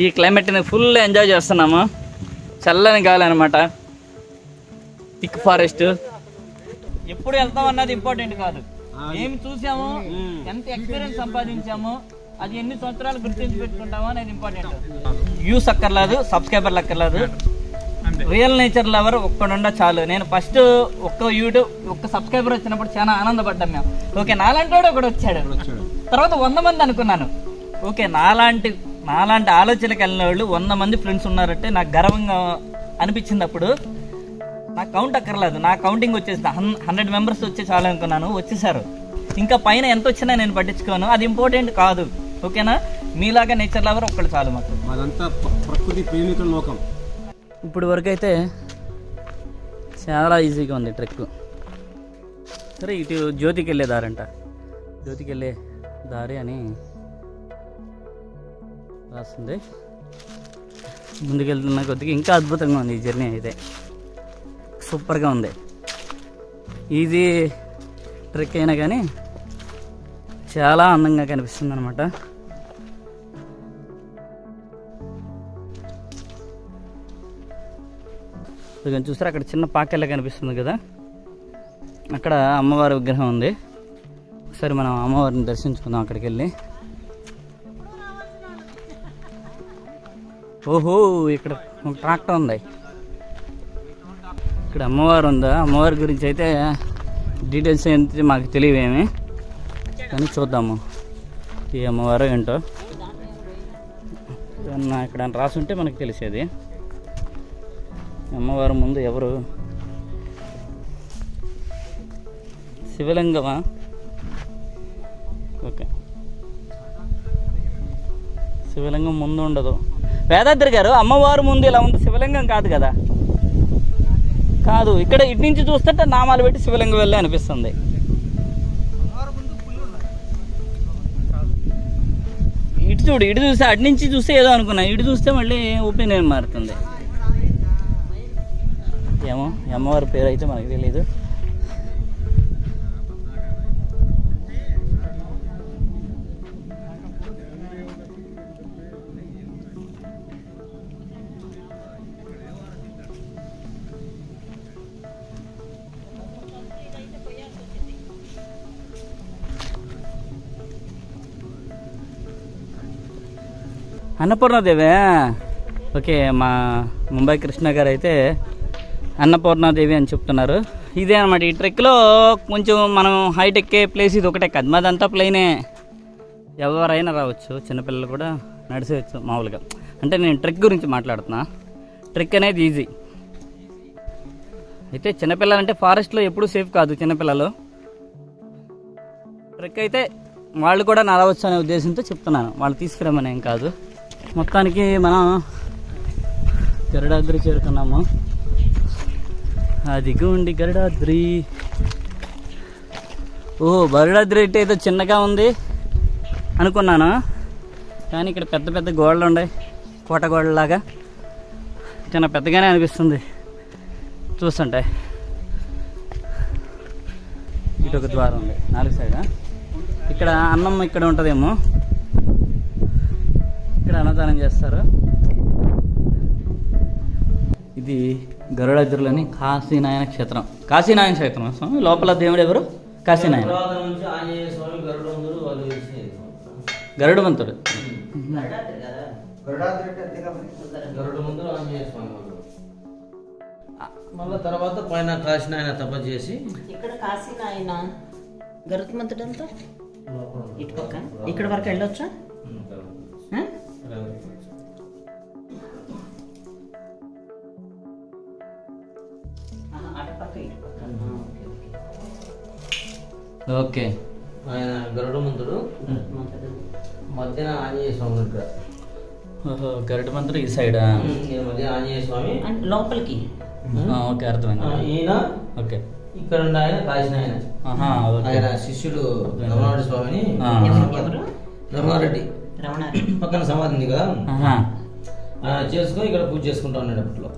ఈ క్లైమేట్ని ఫుల్ ఎంజాయ్ చేస్తున్నాము. చల్లని గాలి అనమాట. Thick forest. ఎప్పుడు వెళ్తాం అన్నది ఇంపార్టెంట్ కాదు, ఏమి చూసాము, ఎంత ఎక్స్పీరియన్స్ సంపాదించాము, అది ఎన్ని సంవత్సరాలు గుర్తించి పెట్టుకుంటామో అనేది ఇంపార్టెంట్. వ్యూస్ అక్కర్లేదు, సబ్స్క్రైబర్లు అక్కర్లేదు, రియల్ నేచర్ లవర్ ఒక్కడుండా చాలు. నేను ఫస్ట్ ఒక్క సబ్స్క్రైబర్ వచ్చినప్పుడు చాలా ఆనందపడ్డాం మేము. ఓకే, నాలాంటి వాడు ఒకడు వచ్చాడు. తర్వాత 100 మంది అనుకున్నాను. ఓకే, నాలాంటి ఆలోచనలకు వెళ్ళిన వాళ్ళు 100 మంది ఫ్రెండ్స్ ఉన్నారంటే నాకు గర్వంగా అనిపించింది. అప్పుడు నాకు కౌంట్ అక్కర్లేదు, నా కౌంటింగ్ వచ్చేసి 100 మెంబర్స్ వచ్చే చాలు అనుకున్నాను. వచ్చేసారు. ఇంకా పైన ఎంత వచ్చినా నేను పట్టించుకోను, అది ఇంపార్టెంట్ కాదు. ఓకేనా? మీలాగా నేచర్ లవర్ ఒక్కళ్ళు చాలు మాకు. అదంతా ప్రకృతి ప్రేమికుల లోకం. ఇప్పుడు వరకు అయితే చాలా ఈజీగా ఉంది ట్రెక్. సరే, ఇటు జ్యోతికి వెళ్ళే దారంట, జ్యోతికి వెళ్ళే దారి అని రాస్తుంది. ముందుకెళ్తున్న కొద్దిగా ఇంకా అద్భుతంగా ఉంది ఈ జర్నీ. అయితే సూపర్గా ఉంది. ఈజీ ట్రెక్ అయినా కానీ చాలా అందంగా కనిపిస్తుంది అనమాట. చూసారా, అక్కడ చిన్న పాకెళ్ళ కనిపిస్తుంది కదా, అక్కడ అమ్మవారి విగ్రహం ఉంది. ఒకసారి మనం అమ్మవారిని దర్శించుకుందాం అక్కడికి వెళ్ళి. ఓహో, ఇక్కడ ఒక ట్రాక్టర్ ఉంది. ఇక్కడ అమ్మవారు ఉందా? అమ్మవారి గురించి అయితే డీటెయిల్స్ ఏంటి మాకు తెలియవేమి, కానీ చూద్దాము ఈ అమ్మవారు ఏంటో. ఇక్కడ రాసుంటే మనకు తెలిసేది. అమ్మవారి ముందు ఎవరు? శివలింగమా? ఓకే, శివలింగం ముందు ఉండదు. వేదాద్రి గారు, అమ్మవారు ముందు ఇలా ఉంది, శివలింగం కాదు కదా? కాదు, ఇక్కడ ఇటు నుంచి చూస్తుంటే నామాలు పెట్టి శివలింగం వెళ్ళి అనిపిస్తుంది. ఇటు చూడు, ఇటు చూస్తే అటు నుంచి చూస్తే ఏదో అనుకున్నా, ఇటు చూస్తే మళ్ళీ ఒపీనియన్ మారుతుంది. ఏమో అమ్మవారి పేరు అయితే మనకు తెలియదు. అన్నపూర్ణాదేవి. ఓకే, మా ముంబై కృష్ణ గారు అయితే అన్నపూర్ణాదేవి అని చెప్తున్నారు. ఇదే అనమాట. ఈ ట్రెక్లో కొంచెం మనం హైట్ ఎక్కే ప్లేస్ ఇది ఒకటే కాదు, మాదంతా ప్లైనే, ఎవరైనా రావచ్చు, చిన్నపిల్లలు కూడా నడిచేయచ్చు మామూలుగా. అంటే నేను ట్రెక్ గురించి మాట్లాడుతున్నా. ట్రెక్ అనేది ఈజీ. అయితే చిన్నపిల్లలు అంటే ఫారెస్ట్లో ఎప్పుడూ సేఫ్ కాదు చిన్నపిల్లలు. ట్రెక్ అయితే వాళ్ళు కూడా నడవచ్చు అనే ఉద్దేశంతో చెప్తున్నాను, వాళ్ళు తీసుకురమ్మని ఏం కాదు. మొత్తానికి మనం గరుడాద్రి చేరుకున్నాము. అదిగోండి గరుడాద్రి. ఓహో, గరుడాద్రి అంటే ఏదో చిన్నగా ఉంది అనుకున్నాను, కానీ ఇక్కడ పెద్ద పెద్ద గోడలు ఉన్నాయి, కోట గోడలాగా. చాలా పెద్దగానే అనిపిస్తుంది చూస్తుంటే. ఇటు ఒక ద్వారం ఉంది 4 సైడా. ఇక్కడ అన్నం ఇక్కడ ఉంటుందేమో, ఇక్కడ అన్నదానం చేస్తారు. ఇది గరుడాద్రిలోని కాశీనాయన క్షేత్రం. కాశీనాయన క్షేత్రం స్వామి. లోపల దేవుడు ఎవరు? కాశీనాయన, గరుడవంతుడు. మళ్ళీ తర్వాత పైన కాశీనాయన తపస్సు చేసి ఇక్కడ కాశీనాయన గరుత్మంతుడంతా ఇటు పక్క ఇక్కడ వరకు వెళ్ళొచ్చా? ఓకే, ఆయన గరుడమంతుడు మధ్యన ఆంజనేయ స్వామి ఇక్కడ. ఓహో, గరుడమంతుడు ఈ సైడా? మధ్య ఆంజనేయ స్వామి లోపలికి. ఓకే, అర్థమైంది. ఈయన ఓకే, ఇక్కడ ఉండే ఆయన కాశీనాయన. ఆయన శిష్యుడు రమణారెడ్డి స్వామిని. ఎవరు? రమణారెడ్డి రమణారెడ్డి పక్కన సమాధి ఉంది కదా, ఆయన చేసుకుని ఇక్కడ పూజ చేసుకుంటా ఉన్నాడు. అప్పట్లో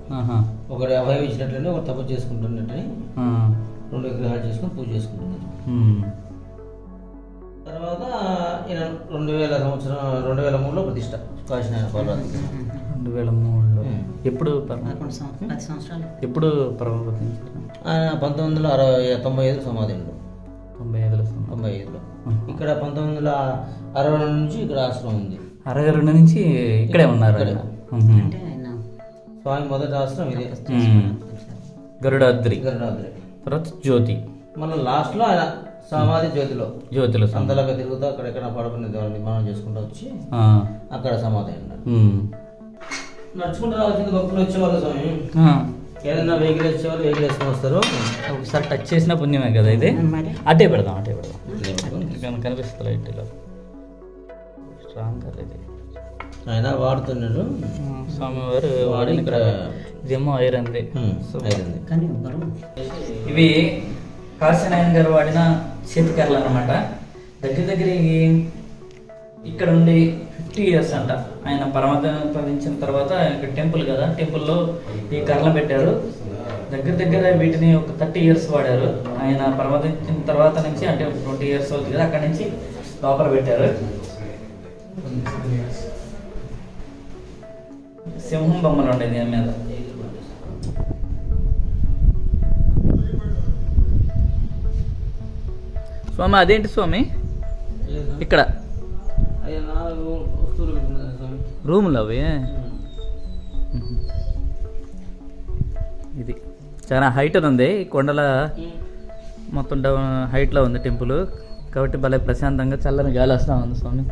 ఒకటి అభయం ఇచ్చినట్లనే ఒక తపస్సు చేసుకుంటున్నట్టని 2 విగ్రహాలు చేసుకుని పూజ చేసుకుంటున్నాడు. తర్వాత ఈయన 2003లో ప్రతిష్ట కాశీనాయన పార్వతి. 2003లో ఎప్పుడు 10 సంవత్సరాలు ఎప్పుడు ప్రవర్తించారు? ఆయన 1995 సమాధి ఉండు. 95లో ఇక్కడ 1962 నుంచి ఇక్కడ ఆశ్రమం ఉంది. 62 నుంచి ఇక్కడే ఉన్నారు. అంటే ఆయన స్వామి మొదటి ఆశ్రమం ఇదే, గరుడాద్రి. గరుడాద్రి తర్వాత జ్యోతి. మనం లాస్ట్ లో ఆయన సమాధి జ్యోతిలో అంతలాగా తిరుగుతూ అక్కడెక్కడ పడుకునే దేవుని నిర్మాణం చేసుకుంటూ వచ్చి అక్కడ సమాధి అన్నాడు. నడుచుకుంటూ రావాల్సింది భక్తులు వచ్చేవాళ్ళు స్వామి. ఏదైనా వెహికల్ వచ్చేవాళ్ళు వెహికల్ వేసుకొని వస్తారు. ఒకసారి టచ్ చేసిన పుణ్యమే కదా ఇది. అటే పెడదాం కనిపిస్తుంది లైట్లో. స్ట్రాంగ్ ఇది ఆయన వాడుతున్నాడు స్వామివారు వాడిన. ఇక్కడ ఇదేమో ఐరన్ది. కానీ ఇవి కాశీనాయన గారు వాడిన చేతికర్రలు అనమాట. దగ్గర ఇక్కడ ఉండి 50 years అంట. ఆయన పరమపదించిన తర్వాత ఇక్కడ టెంపుల్ కదా, టెంపుల్లో ఈ కర్రలు పెట్టారు. దగ్గర వీటిని ఒక 30 years వాడారు. ఆయన పరమపదించిన తర్వాత నుంచి, అంటే 20 years అవుతుంది కదా, అక్కడ నుంచి లోపల పెట్టారు. సింహం బొమ్మలు ఉండేది దీని మీద. స్వామి అదేంటి స్వామి ఇక్కడ రూములు అవి? ఇది చాలా హైట్ ఉంది, కొండల మొత్తం హైట్లో ఉంది టెంపుల్ కాబట్టి భలే ప్రశాంతంగా చల్లని గాలి వస్తూ ఉంది స్వామి.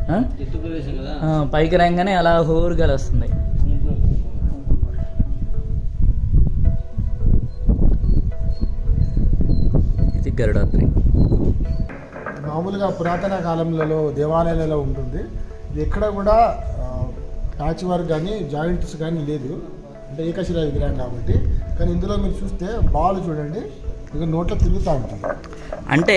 పైకి రాగానే అలా హోరు గాలి వస్తుంది. ఇది గరుడాద్రి. మామూలుగా పురాతన కాలంలో దేవాలయాలలో ఉంటుంది. ఇది ఎక్కడ కూడా ప్యాచ్ వర్క్ కానీ జాయింట్స్ కానీ లేదు, అంటే ఏకశిలా విగ్రహం కాబట్టి. కానీ ఇందులో మీరు చూస్తే బాల్ చూడండి, ఇక నోట్లో తిరుగుతూ ఉంటుంది. అంటే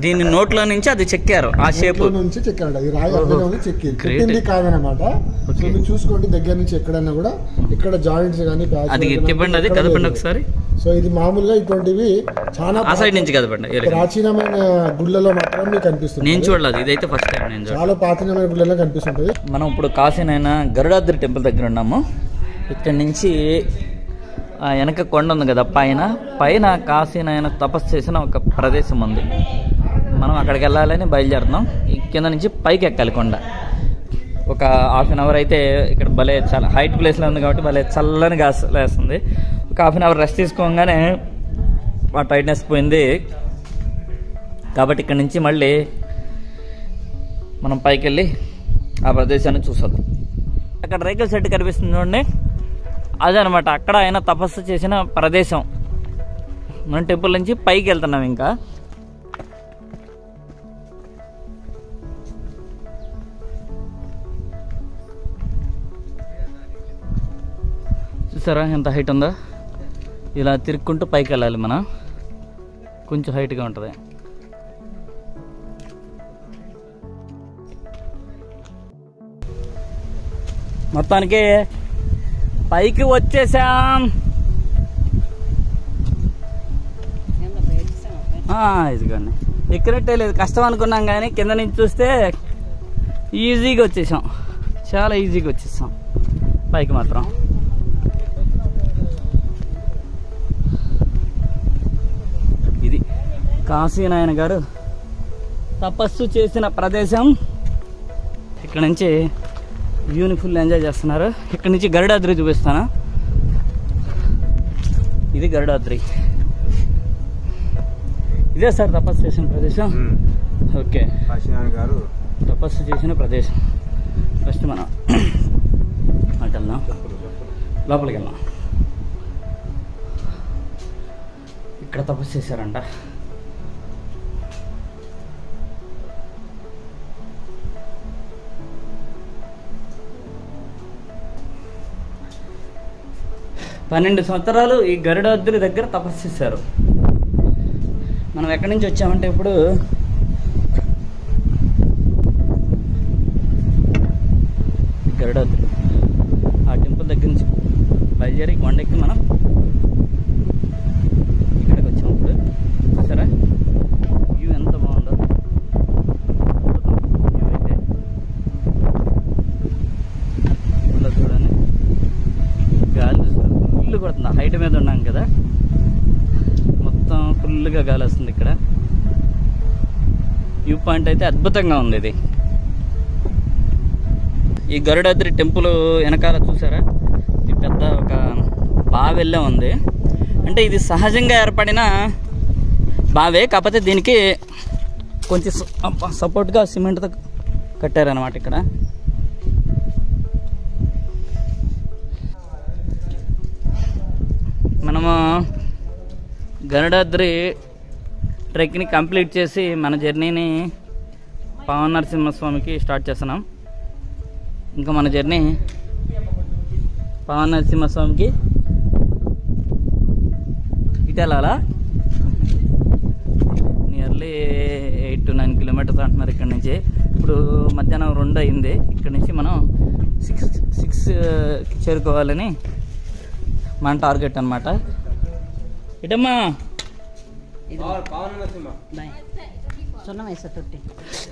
దీని నోట్లో నుంచి అది చెక్కారు, ఆ షేప్ నుంచి చెక్కారు. అది రాయి అందులో ఉంది, చెక్కి పెట్టింది కాదనమాట. సో మీరు చూసుకోండి దగ్గర నుంచి ఎక్కడన్నా కూడా ఇక్కడ జాయింట్స్ కానీ అది తిప్పండి, అది కదపండి ఒకసారి. సో ఇది మామూలుగా ఇటువంటివి చాలా ఆ సైడ్ నుంచి కదపండి. ప్రాచీనమైన గుళ్ళలో మాత్రం మీకు కనిపిస్తుంది. నేను చూడలేదు, ఇదైతే ఫస్ట్ టైం నేను చూడలేదు. చాలా ప్రాచీనమైన గుళ్ళలో కనిపిస్తుంటుంది. మనం ఇప్పుడు కాశీనైనా గరుడాద్రి టెంపుల్ దగ్గర ఉన్నాము. ఇక్కడ నుంచి వెనక కొండ ఉంది కదా, పైన కాశీనైనా తపస్సు చేసిన ఒక ప్రదేశం ఉంది. మనం అక్కడికి వెళ్ళాలని బయలుదేరుతున్నాం. కింద నుంచి పైకి ఎక్కాలి కొండ. ఒక హాఫ్ అన్ అవర్ అయితే ఇక్కడ భలే చాలా హైట్ ప్లేస్లో ఉంది కాబట్టి భలే చల్లని గాలి వేస్తుంది. ఒక హాఫ్ అన్ అవర్ రెస్ట్ తీసుకోగానే ఆ టైట్నెస్ పోయింది. కాబట్టి ఇక్కడ నుంచి మళ్ళీ మనం పైకి వెళ్ళి ఆ ప్రదేశాన్ని చూసొద్దాం. అక్కడ రేకుల షెడ్ కనిపిస్తుంది చూడండి, అదే అనమాట అక్కడ ఆయన తపస్సు చేసిన ప్రదేశం. మనం టెంపుల్ నుంచి పైకి వెళ్తున్నాం. ఇంకా చూసారా ఎంత హైట్ ఉందో? ఇలా తిరుక్కుంటూ పైకి వెళ్ళాలి మనం. కొంచెం హైట్గా ఉంటుంది. మొత్తానికి పైకి వచ్చేసాం. ఇదిగోండి, ఎక్కినట్టే లేదు, కష్టం అనుకున్నాం కానీ కింద నుంచి చూస్తే ఈజీగా వచ్చేసాం. చాలా ఈజీగా వచ్చేసాం పైకి మాత్రం. ఇది కాశీనాయన గారు తపస్సు చేసిన ప్రదేశం. ఇక్కడ నుంచి వ్యూని ఫుల్ ఎంజాయ్ చేస్తున్నారు. ఇక్కడ నుంచి గరుడాద్రి చూపిస్తాను. ఇది గరుడాద్రి. ఇదే సార్ తపస్సు చేసిన ప్రదేశం. ఓకే, గారు తపస్సు చేసిన ప్రదేశం. ఫస్ట్ మనం అటు వెళ్దాం, లోపలికి వెళ్దాం. ఇక్కడ తపస్సు చేశారంట. పన్నెండు సంవత్సరాలు ఈ గరుడాద్రి దగ్గర తపస్సు చేశారు. మనం ఎక్కడి నుంచి వచ్చామంటే ఇప్పుడు గరుడాద్రి ఆ టెంపుల్ దగ్గర నుంచి బయలుదేరి కొండెక్కి మనం ఇక్కడికి వచ్చాము. ఇప్పుడు చూసారా వ్యూ ఎంత బాగుందో. వ్యూ అయితే ఇలా చూడండి, గాలి ఫుల్ కొడుతుంది. హైట్ మీద ఉన్నాం కదా, మొత్తం ఫుల్గా గాలి వస్తుంది. ఇక్కడ వ్యూ పాయింట్ అయితే అద్భుతంగా ఉంది. ఇది ఈ గరుడాద్రి టెంపుల్ వెనకాల చూసారా, ఇది పెద్ద ఒక బావెల్లే ఉంది. అంటే ఇది సహజంగా ఏర్పడిన బావే, కాకపోతే దీనికి కొంచెం సపోర్ట్గా సిమెంట్తో కట్టారనమాట. ఇక్కడ మనము గరుడాద్రి ట్రెక్ని కంప్లీట్ చేసి మన జర్నీని పవన్ నరసింహస్వామికి స్టార్ట్ చేస్తున్నాం. ఇంకా మన జర్నీ పవన్ నరసింహస్వామికి ఇటు వెళ్ళాలా. నియర్లీ 8 to 9 కిలోమీటర్స్ అంటున్నారు ఇక్కడ నుంచి. ఇప్పుడు మధ్యాహ్నం 2 అయింది. ఇక్కడ నుంచి మనం 6 చేరుకోవాలని మన టార్గెట్ అనమాట. ఇటమ్మా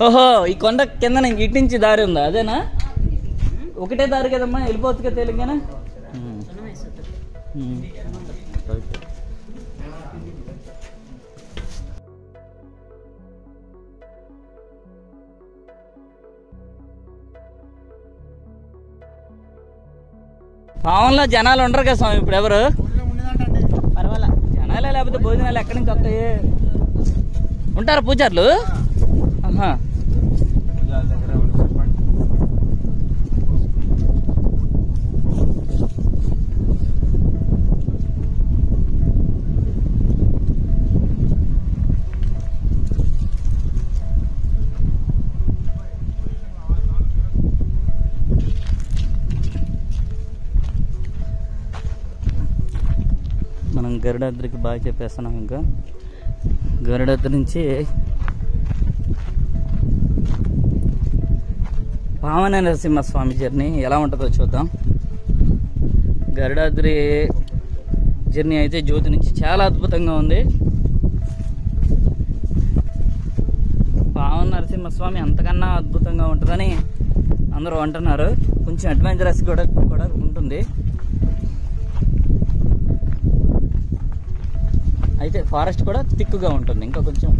ఓహో, ఈ కొండ కింద ఇటు నుంచి దారి ఉందా? అదేనా? ఒకటే దారి కదమ్మా, వెళ్ళిపోవచ్చు తేలిగ్గానే. పావంలో జనాలు ఉండరు కదా స్వామి ఇప్పుడు ఎవరు? పర్వాలా, జనాలే లేకపోతే భోజనాలు ఎక్కడి నుంచి వస్తాయి? ఉంటారా పూజార్లు? ఆహా, మనం గరుడాద్రికి బాగా చెప్పేస్తున్నాం. ఇంకా గరుడాద్రి నుంచి పావన నరసింహస్వామి జర్నీ ఎలా ఉంటుందో చూద్దాం. గరుడాద్రి జర్నీ అయితే జ్యోతి నుంచి చాలా అద్భుతంగా ఉంది. పావన నరసింహస్వామి అంతకన్నా అద్భుతంగా ఉంటుందని అందరూ అంటున్నారు. కొంచెం అడ్వెంచరస్ కూడా ఉంటుంది. అయితే ఫారెస్ట్ కూడా థిక్గా ఉంటుంది, ఇంకా కొంచెం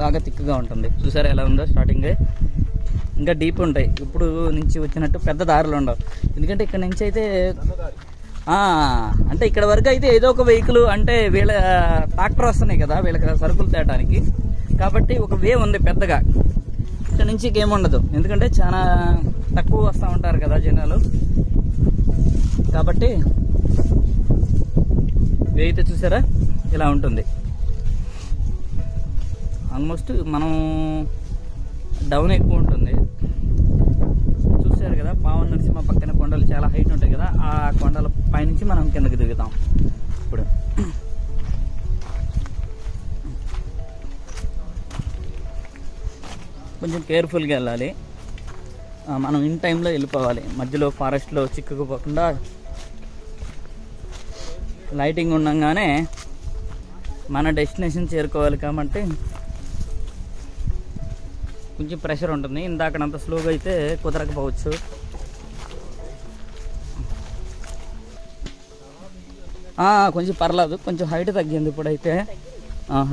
బాగా థిక్గా ఉంటుంది. చూసారా ఎలా ఉందో స్టార్టింగ్. ఇంకా డీప్ ఉంటాయి. ఇప్పుడు నుంచి వచ్చినట్టు పెద్ద దారులు ఉండవు, ఎందుకంటే ఇక్కడ నుంచి అయితే అంటే ఇక్కడ వరకు అయితే ఏదో ఒక వెహికల్, అంటే వీళ్ళ ట్రాక్టర్ వస్తున్నాయి కదా వీళ్ళకి సరుకులు తేయడానికి, కాబట్టి ఒక వే ఉంది పెద్దగా. ఇక్కడ నుంచి ఏముండదు, ఎందుకంటే చాలా తక్కువ వస్తూ ఉంటారు కదా జనాలు, కాబట్టి వే అయితే చూసారా ఇలా ఉంటుంది. ఆల్మోస్ట్ మనం డౌన్ ఎక్కువ ఉంటుంది. చూసారు కదా పావన నరసింహ పక్కన కొండలు చాలా హైట్ ఉంటాయి కదా, ఆ కొండల పైనుంచి మనం కిందకి దిగుతాం. ఇప్పుడు కొంచెం కేర్ఫుల్గా వెళ్ళాలి. మనం ఇన్ టైంలో వెళ్ళిపోవాలి, మధ్యలో ఫారెస్ట్లో చిక్కుకుపోకుండా. లైటింగ్ ఉండగానే మన డెస్టినేషన్ చేరుకోవాలి కాబట్టి కొంచెం ప్రెషర్ ఉంటుంది. ఇందాకనంత స్లోగా అయితే కుదరకపోవచ్చు. కొంచెం పర్లేదు, కొంచెం హైట్ తగ్గింది ఇప్పుడైతే.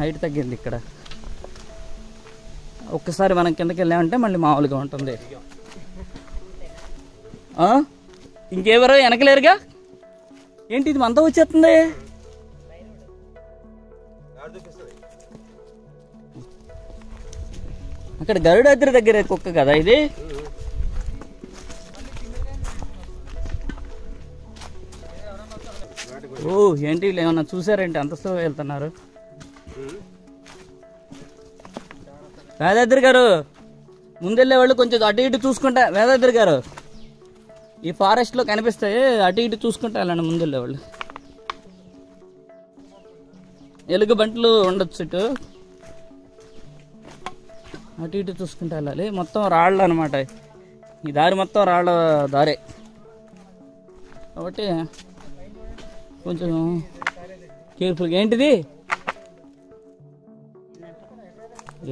హైట్ తగ్గింది ఇక్కడ. ఒక్కసారి మనం కిందకి వెళ్ళామంటే మళ్ళీ మామూలుగా ఉంటుంది. ఇంకెవరో వెనకలేరుగా, ఏంటి ఇది అంతా వచ్చేస్తుంది. అక్కడ గరుడాద్రి దగ్గర కుక్క కదా ఇది. ఓ ఏంటి ఏమన్నా చూసారేంటి అంత స్లో వెళ్తున్నారు. వేదాద్రి గారు ముందెళ్ళే వాళ్ళు కొంచెం అటు ఇటు చూసుకుంటా. వేదాద్రి గారు ఈ ఫారెస్ట్ లో కనిపిస్తాయి, అటు ఇటు చూసుకుంటా వెళ్ళండి ముందెళ్ళే వాళ్ళు. ఎలుగు బంట్లు ఉండొచ్చు, ఇటు అటు ఇటు చూసుకుంటూ వెళ్ళాలి. మొత్తం రాళ్ళు అనమాట, ఈ దారి మొత్తం రాళ్ళ దారే కాబట్టి కొంచెం కేర్ఫుల్గా. ఏంటిది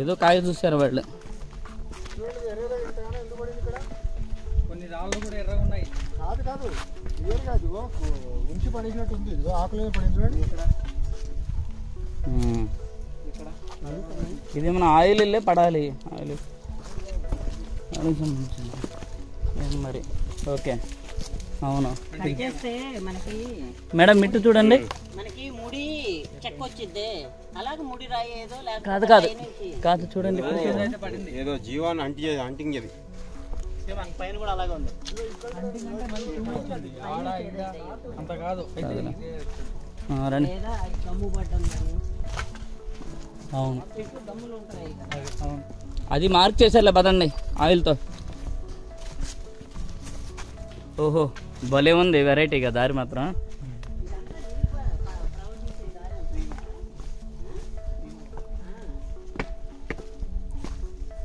ఏదో కాయ చూసారు వాళ్ళు. కొన్ని రాళ్ళు కూడా ఎర్రగా ఉన్నాయి. కాదు ఉంచి పడేసినట్టు ఉంది, ఆకులు పడింది. ఇది మన ఆయిల్ వెళ్ళే పడాలి, ఆయిల్ మరి. ఓకే అవును మేడం, మిట్టు చూడండి. మనకి ముడి చెక్క వచ్చింది, అలాగే ముడి రాయేదో కాదు కాదు కాదు చూడండి, ఏదో జీవాన్ని అంటింగ్ ఇది పైన కూడా అలాగే ఉంది. అంత కాదు రండి. అవును అది మార్క్ చేసేలా పదండి ఆయిల్తో. ఓహో భలే ఉంది వెరైటీగా దారి మాత్రం.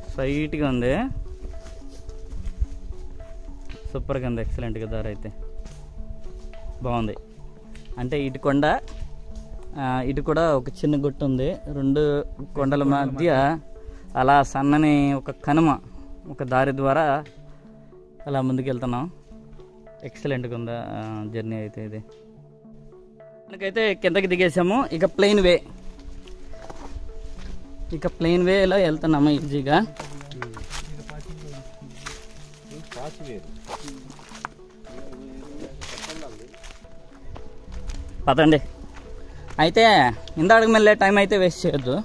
స్ట్రైట్గా ఉంది, సూపర్గా ఉంది, ఎక్సలెంట్గా దారి అయితే బాగుంది. అంటే ఇటు కొండ ఇటు కూడా ఒక చిన్న గుట్ట ఉంది, రెండు కొండల మధ్య అలా సన్నని ఒక కనుమ, ఒక దారి ద్వారా అలా ముందుకు వెళ్తున్నాం. ఎక్సలెంట్గా ఉంది జర్నీ అయితే ఇది. మనకైతే కిందకి దిగేసాము. ఇక ప్లెయిన్ వేలో వెళ్తున్నాము ఈజీగా. పదండి. అయితే ఇందాక మళ్ళీ టైం అయితే వేస్ట్ చేయొద్దు.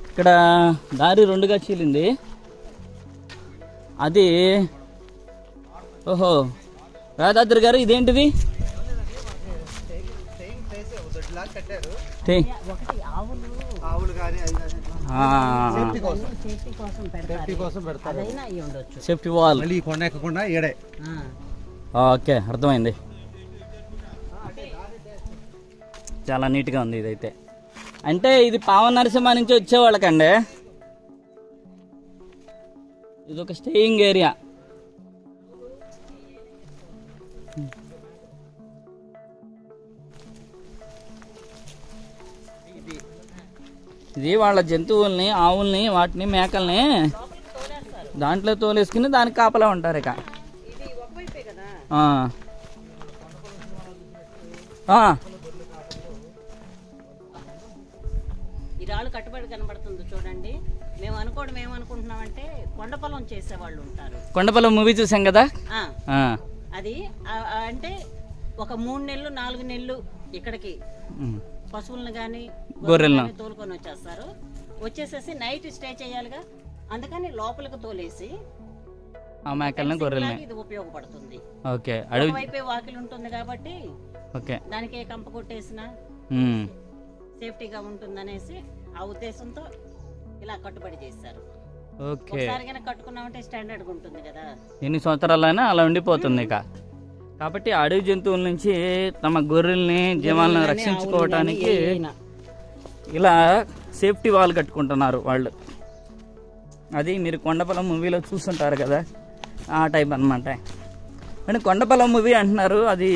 ఇక్కడ దారి రెండుగా చీలింది అది. ఓహో వేదాద్రి గారు ఇదేంటిది? Safety wall. ఓకే అర్థమైంది. చాలా నీట్గా ఉంది ఇదైతే. అంటే ఇది పావన నరసింహ నుంచి వచ్చేవాళ్ళకండి. ఇది ఒక స్టేయింగ్ ఏరియా. ఇది వాళ్ళ జంతువుల్ని, ఆవుల్ని, వాటిని, మేకల్ని దాంట్లో తోలేసుకుని దానికి కాపలా ఉంటారు. ఇక ఈ రాళ్ళు కట్టుబడి కనబడుతుంది చూడండి. మేము అనుకోవడం ఏమనుకుంటున్నామంటే కొండపొలం చేసేవాళ్ళు ఉంటారు. కొండపొలం మూవీ చూసాం కదా. అది అంటే ఒక 3 నెలలు 4 నెలలు ఇక్కడికి పశువులను కానీ గొర్రెలను తోలుకొని వచ్చేస్తారు. వచ్చేసేసి నైట్ స్టే చేయాలిగా, అందుకని లోపలికి తోలేసి ఆ మేకల్ని, గొర్రెల్ని ఇది ఉపయోగపడుతుంది. ఓకే, వైపే వాకిలు ఉంటుంది కాబట్టి ఓకే దానికి ఏ కంప కొట్టేసినా సేఫ్టీగా ఉంటుందనేసి ఆ ఉద్దేశంతో ఇలా కట్టుబడి చేశారు. ఓకే, ఒకసారి కట్టుకున్నామంటే స్టాండర్డ్ గా ఉంటుంది కదా, ఎన్ని సంవత్సరాలైనా అలా ఉండిపోతుంది. ఇక కాబట్టి అడవి జంతువుల నుంచి తమ గొర్రెల్ని, జీవాలను రక్షించుకోవటానికి ఇలా సేఫ్టీ వాల్ కట్టుకుంటున్నారు వాళ్ళు. అది మీరు కొండపొలం మూవీలో చూస్తుంటారు కదా, ఆ టైప్ అనమాట. అంటే కొండపొలం మూవీ అంటున్నారు, అది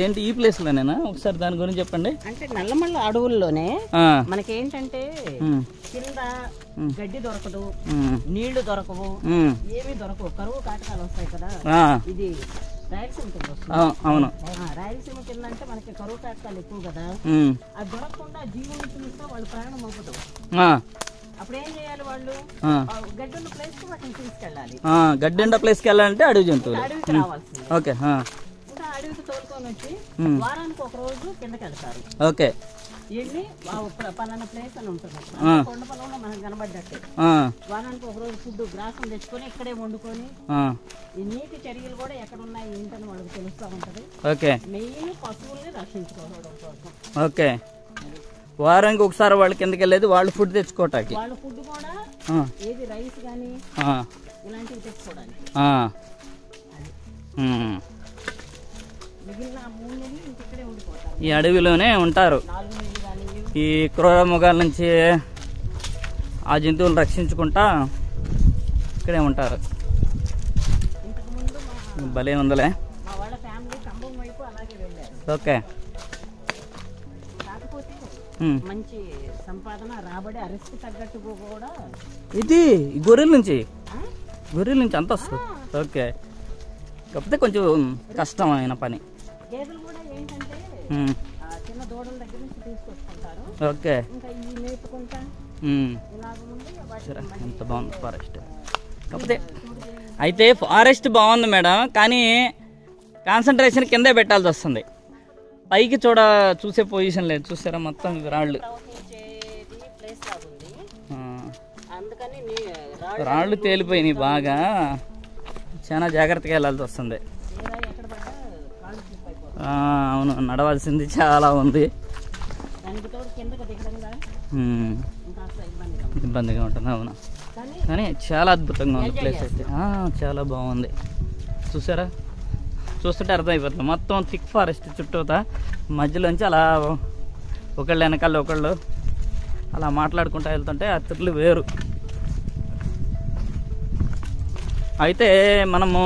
ఏంటి ఈ ప్లేస్ లోనేనా? ఒకసారి దాని గురించి చెప్పండి. అంటే నల్లమల్ల అడవుల్లోనే మనకి ఏంటంటే కింద గడ్డి దొరకదు, నీళ్లు దొరకవు, ఏమీ దొరకవు, కరువు కాటకాలు వస్తాయి కదా. ఇది రాయలసీమ కింద వస్తుంది. అవును, రాయలసీమ కింద అంటే మనకి కరువు కాటకాలు ఎక్కువ కదా. అది దొరకకుండా జీవులు చూస్తే వాళ్ళు ప్రాణం అవ్వదు. అప్పుడు ఏం చేయాలి వాళ్ళు? గడ్డున్న ప్లేస్ కి వాటిని తీసుకెళ్ళాలి. గడ్డున్న ప్లేస్ కి వెళ్ళాలంటే అడవి జంతువులు అడవికి రావాల్సింది. ఓకే, ఇంకా అడవికి తోలుకొని వచ్చి వారానికి ఒక రోజు కిందకి వెళ్తారు. ఓకే, వెళ్ళి పలానా ప్లేస్ అని ఉంటుంది, కొండ పొలంలో మనకు కనబడ్డట్టు వారానికి ఒక రోజు ఫుడ్ గ్రాసం తెచ్చుకొని ఇక్కడే వండుకొని ఈ నీటి చర్యలు కూడా ఎక్కడ ఉన్నాయి ఏంటని వాళ్ళకి తెలుస్తూ ఉంటది. ఓకే, మెయిన్ పశువుల్ని రక్షించుకోవడం కోసం. ఓకే, వారానికి ఒకసారి వాళ్ళ కిందకి వెళ్ళేది వాళ్ళు ఫుడ్ తెచ్చుకోవటానికి. వాళ్ళ ఫుడ్ కూడా ఏది రైస్ కానీ ఇలాంటివి తెచ్చుకోవడానికి. మిగిలిన 3 నెలలు ఇంటిక్కడే ఉండిపోతారు, ఈ అడవిలోనే ఉంటారు. 4 నెలలు కానీ ఈ క్రూర మృగాల నుంచి ఆ జంతువులు రక్షించుకుంటా ఇక్కడే ఉంటారు. ఇంతకుముందు భలే ఉందలే. మా వాళ్ళ ఫ్యామిలీ ఖమ్మం వైపు అలాగే వెళ్ళారు. ఓకే, కాకపోతే మంచి సంపాదన, రాబడి, అరెస్ట్ తగ్గట్టు కూడా ఇది గొర్రెల నుంచి అంత వస్తుంది. ఓకే, కాకపోతే కొంచెం కష్టమైన పని. గేదెలు కూడా ఏంటంటే చిన్న దూడల దగ్గర నుంచి తీసుకొచ్చుకుంటారు. ఓకే, ఇంకా ఈ మేపుకుంటా ఇలాగ ఉంది. ఎంత బాగుంది ఫారెస్ట్. కాకపోతే అయితే ఫారెస్ట్ బాగుంది మేడం, కానీ కాన్సన్ట్రేషన్ కిందే పెట్టాల్సి వస్తుంది. పైకి చూసే పొజిషన్ లేదు. చూసారా మొత్తం రాళ్ళు, రాళ్ళు తేలిపోయినాయి బాగా. చాలా జాగ్రత్తగా వెళ్ళాల్సి వస్తుంది. అవును, నడవాల్సింది చాలా ఉంది, ఇబ్బందిగా ఉంటుంది. అవును, కానీ చాలా అద్భుతంగా ఉంది ప్లేస్ అయితే. చాలా బాగుంది. చూసారా, చూస్తుంటే అర్థమైపోతుంది. మొత్తం థిక్ ఫారెస్ట్ చుట్టూతా, మధ్యలోంచి అలా ఒకళ్ళు వెనకాల ఒకళ్ళు అలా మాట్లాడుకుంటూ వెళ్తుంటే ఆ తిట్లు వేరు. అయితే మనము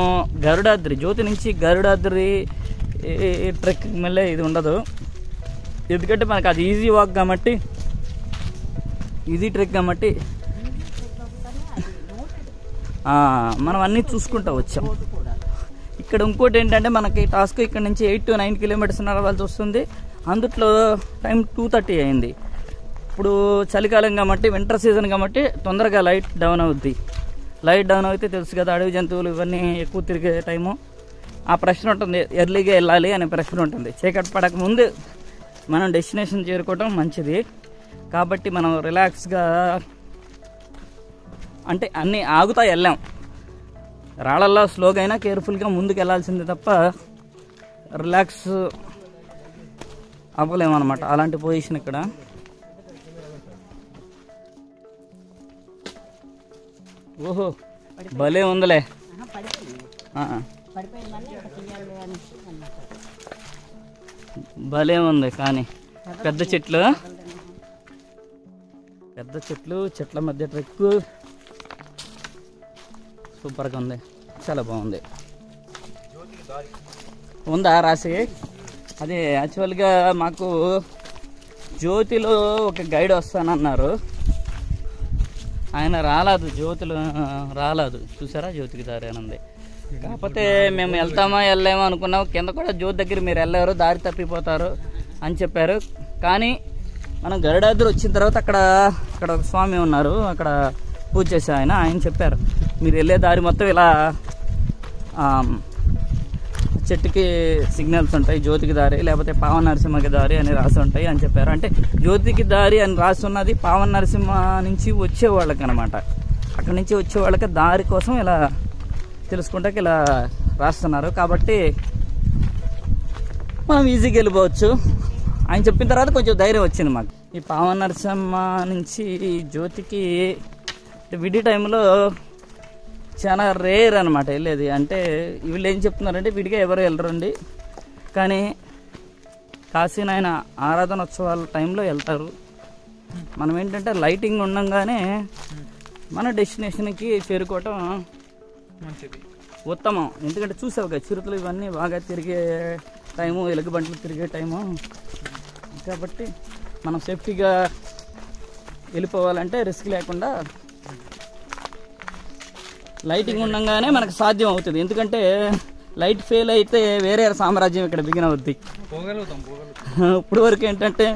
గరుడాద్రి, జ్యోతి నుంచి గరుడాద్రి ట్రెక్కింగ్ మళ్ళీ ఇది ఉండదు, ఎందుకంటే మనకు అది ఈజీ వాక్ కాబట్టి, ఈజీ ట్రెక్ కాబట్టి మనం అన్నీ చూసుకుంటూ వచ్చాం. ఇక్కడ ఇంకోటి ఏంటంటే మనకి టాస్క్ ఇక్కడ నుంచి 8 to 9 కిలోమీటర్స్ నడవాల్సి వస్తుంది. అందుట్లో టైం 2:30 అయింది. ఇప్పుడు చలికాలం కాబట్టి, వింటర్ సీజన్ కాబట్టి తొందరగా లైట్ డౌన్ అవుద్ది. లైట్ డౌన్ అయితే తెలుసు కదా, అడవి జంతువులు ఇవన్నీ ఎక్కువ తిరిగే టైము. ఆ ప్రశ్న ఉంటుంది, ఎర్లీగా వెళ్ళాలి అనే ప్రశ్న ఉంటుంది. చీకటి పడక ముందు మనం డెస్టినేషన్ చేరుకోవడం మంచిది. కాబట్టి మనం రిలాక్స్గా, అంటే అన్నీ ఆగుతా వెళ్ళాం. రాళ్ళల్లో స్లోగా అయినా కేర్ఫుల్గా ముందుకు వెళ్ళాల్సిందే తప్ప రిలాక్స్ అవ్వలేమన్నమాట. అలాంటి పొజిషన్ ఇక్కడ. ఓహో, భలే ఉందిలే. భలే ఉంది, కానీ పెద్ద చెట్లు, చెట్ల మధ్య ట్రెక్ సూపర్గా ఉంది, చాలా బాగుంది. ఉందా రాసి? అదే యాక్చువల్గా మాకు జ్యోతిలో ఒక గైడ్ వస్తానన్నారు, ఆయన రాలేదు, జ్యోతిలో రాలేదు. చూసారా జ్యోతికి దారి అని ఉంది. కాకపోతే మేము వెళ్తామా వెళ్ళలేమో అనుకున్నాం. కింద కూడా జ్యోతి దగ్గర మీరు వెళ్ళారు, దారి తప్పిపోతారు అని చెప్పారు. కానీ మనం గరుడాద్రి వచ్చిన తర్వాత అక్కడ ఒక స్వామి ఉన్నారు, అక్కడ పూజ చేసే ఆయన చెప్పారు, మీరు వెళ్ళే దారి మొత్తం ఇలా చెట్టుకి సిగ్నల్స్ ఉంటాయి, జ్యోతికి దారి లేకపోతే పావన నరసింహకి దారి అని రాసి ఉంటాయి అని చెప్పారు. అంటే జ్యోతికి దారి అని రాసి ఉన్నది పావన నరసింహ నుంచి వచ్చేవాళ్ళకి అనమాట. అక్కడి నుంచి వచ్చేవాళ్ళకి దారి కోసం ఇలా తెలుసుకుంటే ఇలా రాస్తున్నారు. కాబట్టి మనం ఈజీగా వెళ్ళిపోవచ్చు. ఆయన చెప్పిన తర్వాత కొంచెం ధైర్యం వచ్చింది మాకు. ఈ పావన నరసింహ నుంచి జ్యోతికి విడి టైంలో చాలా రేర్ అనమాట వెళ్ళేది. అంటే వీళ్ళు ఏం చెప్తున్నారంటే విడిగా ఎవరు వెళ్ళరండి, కానీ కాశీనాయన ఆరాధనోత్సవాల టైంలో వెళ్తారు. మనం ఏంటంటే లైటింగ్ ఉండగానే మన డెస్టినేషన్కి చేరుకోవటం మంచిది, ఉత్తమం. ఎందుకంటే చూసావు కదా చిరుతలు ఇవన్నీ బాగా తిరిగే టైము, ఎలుగుబంట్లు తిరిగే టైము. కాబట్టి మనం సేఫ్టీగా వెళ్ళిపోవాలంటే రిస్క్ లేకుండా లైటింగ్ ఉండగానే మనకు సాధ్యం అవుతుంది. ఎందుకంటే లైట్ ఫెయిల్ అయితే వేరే సామ్రాజ్యం ఇక్కడ బిగిన్ అవుద్ది. ఇప్పుడు వరకు ఏంటంటే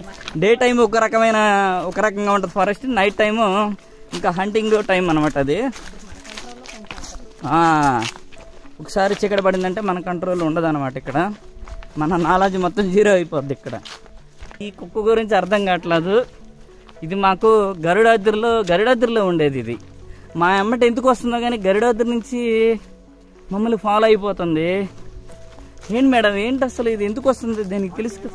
డే టైం ఒక రకంగా ఉంటుంది ఫారెస్ట్, నైట్ టైము ఇంకా హంటింగ్ టైం అనమాట. అది ఒకసారి చీకటి పడిందంటే మన కంట్రోల్ ఉండదు అనమాట. ఇక్కడ మన నాలెడ్జ్ మొత్తం జీరో అయిపోద్ది. ఇక్కడ ఈ కుక్క గురించి అర్థం కావట్లేదు. ఇది మాకు గరుడాద్రిలో ఉండేది. ఇది మా అమ్మట ఎందుకు వస్తుందో కానీ గరుడాద్రి నుంచి మమ్మల్ని ఫాలో అయిపోతుంది. ఏంటి మేడం, ఏంటి అసలు ఇది ఎందుకు వస్తుంది? దీనికి తెలుసు.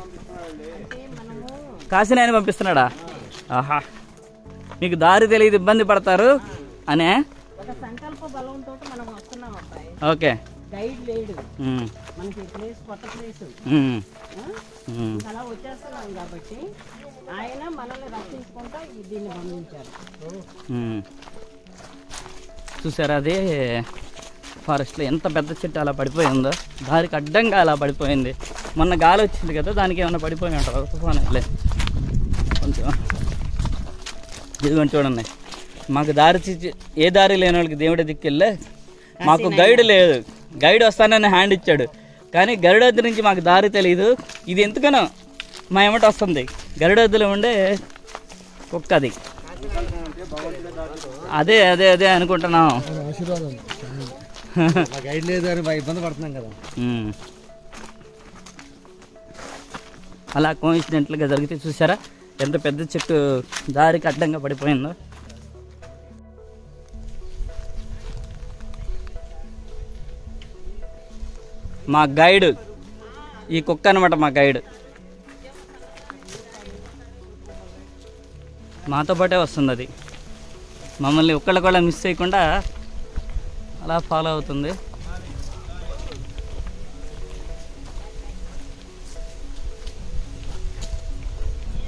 కాశీనాయన పంపిస్తున్నాడా? ఆహా, మీకు దారి తెలియదు, ఇబ్బంది పడతారు అనే ఒక సంకల్ప బలంతో మనం వస్తున్నాం అబ్బాయి. ఓకే, గైడ్ లేడు మనకి, ప్లేస్ కొత్త ప్లేస్, అలా వచ్చేస్తున్నాం కాబట్టి ఆయన మనల్ని రక్షించుకుంటా దీన్ని పంపించారు. చూసారా అదే ఫారెస్ట్లో ఎంత పెద్ద చెట్టు అలా పడిపోయిందో, దారికి అడ్డంగా అలా పడిపోయింది. మొన్న గాలి వచ్చింది కదా, దానికి ఏమన్నా పడిపోయి ఉంటారు తుఫాన్ వెళ్ళే కొంచెం. ఇదిగోండి చూడండి, మాకు ఏ దారి లేని వాళ్ళకి దేవుడి దిక్కెళ్ళే. మాకు గైడ్ లేదు, గైడ్ వస్తానని హ్యాండ్ ఇచ్చాడు, కానీ గరుడాద్రి నుంచి మాకు దారి తెలియదు. ఇది ఎందుకనో మా ఏమంట వస్తుంది, గరుడాద్రిలో ఉండే కుక్క అది. అదే అదే అదే అనుకుంటున్నాం. గైడ్ లేదు అని ఇబ్బంది పడుతున్నాం కదా. అలా కోఇన్సిడెంట్లుగా జరిగితే చూసారా ఎంత పెద్ద చెట్టు దారికి అడ్డంగా పడిపోయిందో. మా గైడ్ ఈ కుక్క అనమాట, మా గైడ్ మాతో పాటే వస్తుంది. అది మమ్మల్ని ఒక్కళ్ళ మిస్ చేయకుండా అలా ఫాలో అవుతుంది.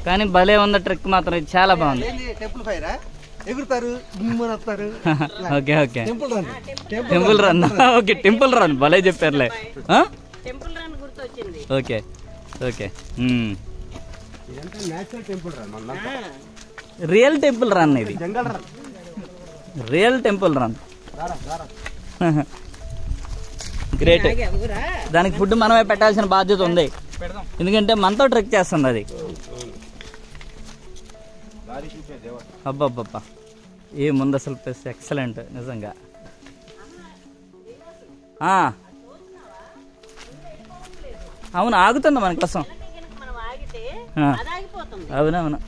కానీ భలే ఉంది ట్రిక్ మాత్రం, ఇది చాలా బాగుంది. టెంపుల్ ఫైరా ఎగురుతారు, okay okay, temple run. Okay, temple run భలే చెప్పారులే. టెంపుల్ రన్ గుర్తొచ్చింది. Okay okay, real temple run ఇది, రియల్ టెంపుల్ రన్. గ్రేట్. దానికి ఫుడ్ మనమే పెట్టాల్సిన బాధ్యత ఉంది, ఎందుకంటే మనతో ట్రెక్ చేస్తుంది అది. అబ్బాబ్బా, ఏముంది అసలు ప్లేస్, ఎక్సలెంట్ నిజంగా. అవును, ఆగుతుంది మన కోసం. అవునవును.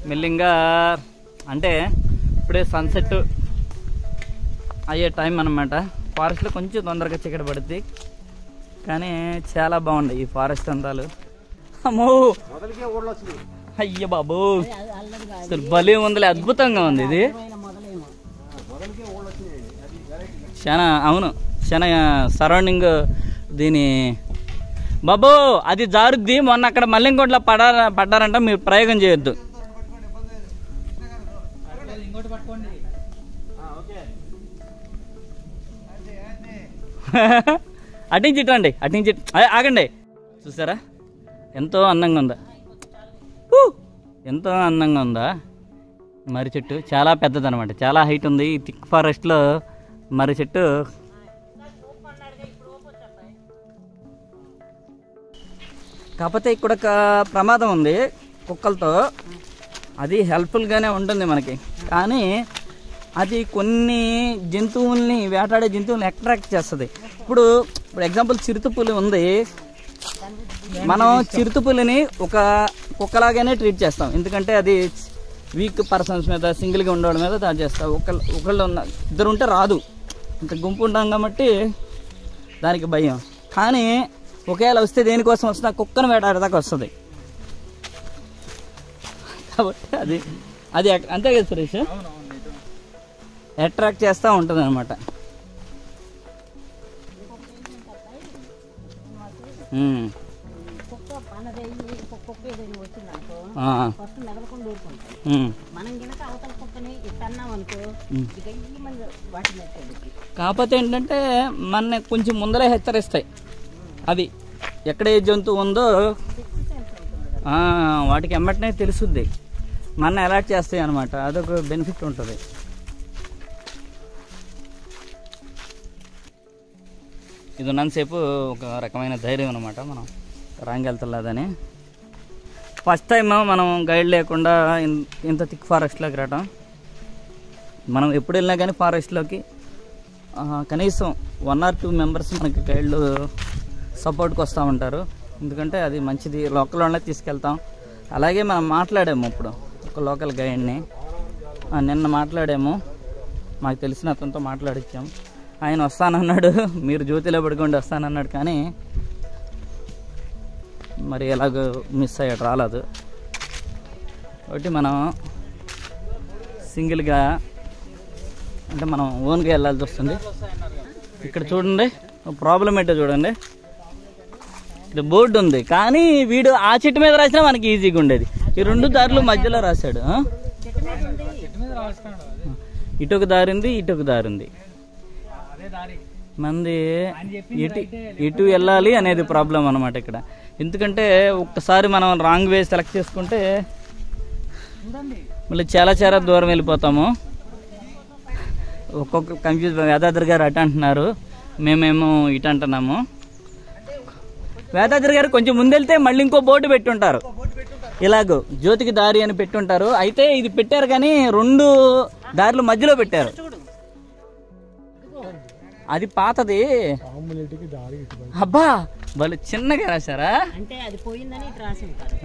మెల్లింగా అంటే ఇప్పుడే సన్సెట్ అయ్యే టైం అన్నమాట. ఫారెస్ట్లో కొంచెం తొందరగా చీకటి పడుద్ది, కానీ చాలా బాగుంది ఈ ఫారెస్ట్ అంతాలు. అమ్మో, అయ్య బాబు, అసలు భలే ఉందిలే, అద్భుతంగా ఉంది ఇది. చాలా అవును, చాలా సరౌండింగ్ దీని బాబు అది జారుద్ది. మొన్న అక్కడ మల్లెంకోటలో పడ్డారంట, మీరు ప్రయోగం చేయొద్దు. అటించి ఇటండి, అటించి ఆగండి. చూసారా ఎంతో అందంగా ఉందా, ఎంతో అందంగా ఉందా మర్రి చెట్టు. చాలా పెద్దదన్నమాట, చాలా హైట్ ఉంది. ఈ థిక్ ఫారెస్ట్లో మర్రి చెట్టు. కాకపోతే ఇక్కడ ఒక ప్రమాదం ఉంది కుక్కలతో. అది హెల్ప్ఫుల్గానే ఉంటుంది మనకి, కానీ అది కొన్ని జంతువుల్ని, వేటాడే జంతువుల్ని అట్రాక్ట్ చేస్తుంది. ఇప్పుడు ఎగ్జాంపుల్ చిరుతపులి ఉంది. మనం చిరుతపులిని ఒక కుక్కలాగానే ట్రీట్ చేస్తాం, ఎందుకంటే అది వీక్ పర్సన్స్ మీద, సింగిల్గా ఉండడం మీద దాడి చేస్తాం. ఒకళ్ళు ఇద్దరు ఉంటే రాదు, ఇంత గుంపు ఉంటాం కాబట్టి దానికి భయం. కానీ ఒకవేళ వస్తే దేనికోసం వస్తుంది, ఆ కుక్కను వేటాడేదాకా వస్తుంది. కాబట్టి అది అంతే కదా సురేష్, అట్రాక్ట్ చేస్తూ ఉంటుంది అనమాట. కాకపోతే ఏంటంటే మన కొంచెం ముందరే హెచ్చరిస్తాయి అవి, ఎక్కడ ఏ జంతువు ఉందో వాటికి ఎమ్మటనే తెలుసుద్ది, మన అలర్ట్ చేస్తాయి అనమాట. అదొక బెనిఫిట్ ఉంటుంది. ఇది ఉన్నంతసేపు ఒక రకమైన ధైర్యం అనమాట, మనం రాంగెళ్తలేదని. ఫస్ట్ టైం మనం గైడ్ లేకుండా ఇంత థిక్ ఫారెస్ట్లోకి రావటం. మనం ఎప్పుడు వెళ్ళినా కానీ ఫారెస్ట్లోకి కనీసం 1 or 2 మెంబర్స్ మనకి గైడ్లు సపోర్ట్కి వస్తూ ఉంటారు, ఎందుకంటే అది మంచిది. లోకల్ వాళ్ళే తీసుకెళ్తాం. అలాగే మనం మాట్లాడాము ఇప్పుడు ఒక లోకల్ గైడ్ని, నిన్న మాట్లాడాము, మాకు తెలిసిన అతనితో మాట్లాడిచ్చాం. ఆయన వస్తానన్నాడు, మీరు జ్యోతిలో పడుకోండి వస్తానన్నాడు, కానీ మరి ఎలాగో మిస్ అయ్యాడు, రాలేదు. కాబట్టి మనం సింగిల్గా అంటే మనం ఓన్గా వెళ్ళాల్సి వస్తుంది. ఇక్కడ చూడండి ప్రాబ్లం ఏంటో చూడండి, ఇక్కడ బోర్డు ఉంది, కానీ వీడు ఆ చెట్టు మీద రాసినా మనకి ఈజీగా ఉండేది. ఈ 2 దారులు మధ్యలో రాశాడు. ఇటొక దారి ఉంది, ఇటొక దారి ఉంది. మంది ఎటు వెళ్ళాలి అనేది ప్రాబ్లం అనమాట ఇక్కడ. ఎందుకంటే ఒక్కసారి మనం రాంగ్ వే సెలెక్ట్ చేసుకుంటే మళ్ళీ చాలా చాలా దూరం వెళ్ళిపోతాము. ఒక్కొక్క కన్ఫ్యూజ్. వేదాద్రి గారు అటు అంటున్నారు, మేమేమో ఇటు అంటున్నాము. వేదాద్రి గారు కొంచెం ముందెళ్తే మళ్ళీ ఇంకో బోర్డు పెట్టుంటారు, ఇలాగో జ్యోతికి దారి అని పెట్టుంటారు. అయితే ఇది పెట్టారు కానీ 2 దారులు మధ్యలో పెట్టారు. అది పాతది. అబ్బా వాళ్ళు చిన్నగా రాశారా, అంటే అది పోయిందని ఇటు రాసి ఉంటారు.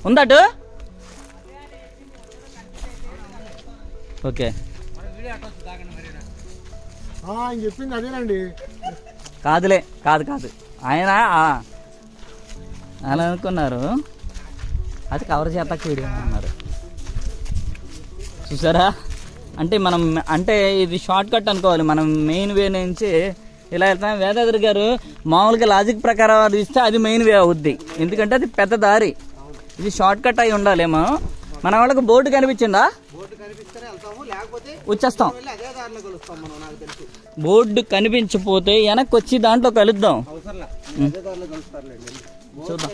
ఉందటు ఓకే. ఆయన చెప్పింది అదేనండి. కాదులే, కాదు ఆయన అలా అనుకున్నారు, అది కవర్ చేస్తాక వీడియో అన్నారు. చూసారా, అంటే మనం అంటే ఇది షార్ట్ కట్ అనుకోవాలి. మనం మెయిన్ వే నుంచి ఇలా వెళ్తాం. వేదాద్రి గారు మామూలుగా లాజిక్ ప్రకారం అది ఇస్తే అది మెయిన్ వే అవుద్ది, ఎందుకంటే అది పెద్ద దారి. ఇది షార్ట్ కట్ అయి ఉండాలేమో. మన వాళ్ళకి బోర్డు కనిపించిందా, వచ్చేస్తాం. బోర్డు కనిపించకపోతే వెనక్కి వచ్చి దాంట్లో కలుద్దాం, చూద్దాం.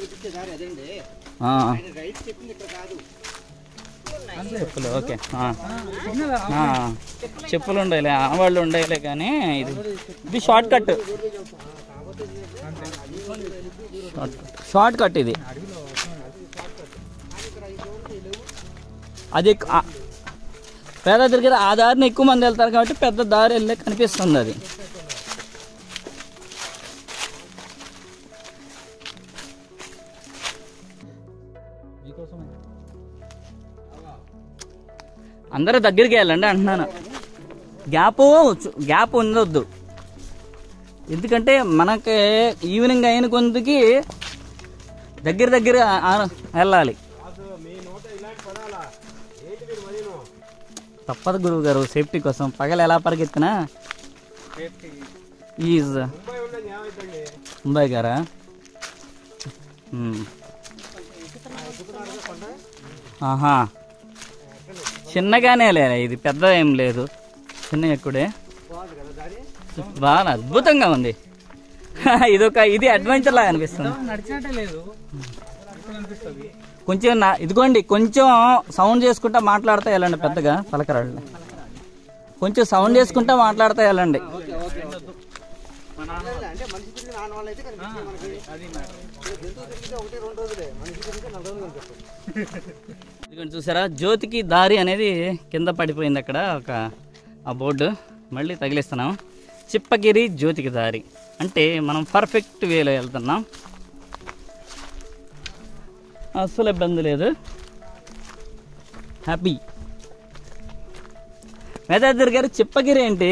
చెప్పులు ఓకే, చెప్పులు ఉండేలే, ఆవాళ్ళు ఉండేలే, కానీ ఇది షార్ట్ కట్. షార్ట్ కట్ ఇది. అది పేద దగ్గర ఆ దారిని ఎక్కువ మంది వెళ్తారు కాబట్టి పెద్ద దారి వెళ్ళే కనిపిస్తుంది అది. అందరూ దగ్గరికి వెళ్ళండి అంటున్నాను. గ్యాప్ ఉండొద్దు, ఎందుకంటే మనకి ఈవినింగ్ అయిన కొంతకి దగ్గర వెళ్ళాలి. తప్పదు గురువు గారు, సేఫ్టీ కోసం. పగలు ఎలా పరిగెత్తినా ఈజ్ ముంబై గారా. ఆహా, చిన్నగానే లే, ఇది పెద్ద ఏం లేదు, చిన్న ఎక్కుడే. బాగా అద్భుతంగా ఉంది. ఇది అడ్వెంచర్ లాగా అనిపిస్తుంది. నడిచినట్టే లేదు కొంచెం ఇదిగోండి, కొంచెం సౌండ్ చేసుకుంటా మాట్లాడితే వెళ్ళండి. పెద్దగా పలకరాళ్ళు కొంచెం సౌండ్ చేసుకుంటా మాట్లాడితే వెళ్ళండి. ఇదిగోండి చూసారా, జ్యోతికి దారి అనేది కింద పడిపోయింది అక్కడ ఆ బోర్డు. మళ్ళీ తగిలిస్తున్నాం. చిప్పగిరి జ్యోతికి దారి అంటే మనం పర్ఫెక్ట్ వేలో వెళ్తున్నాం, అస్సలు ఇబ్బంది లేదు. హ్యాపీ. మేధాద్రి గారు, చిప్పగిరి ఏంటి?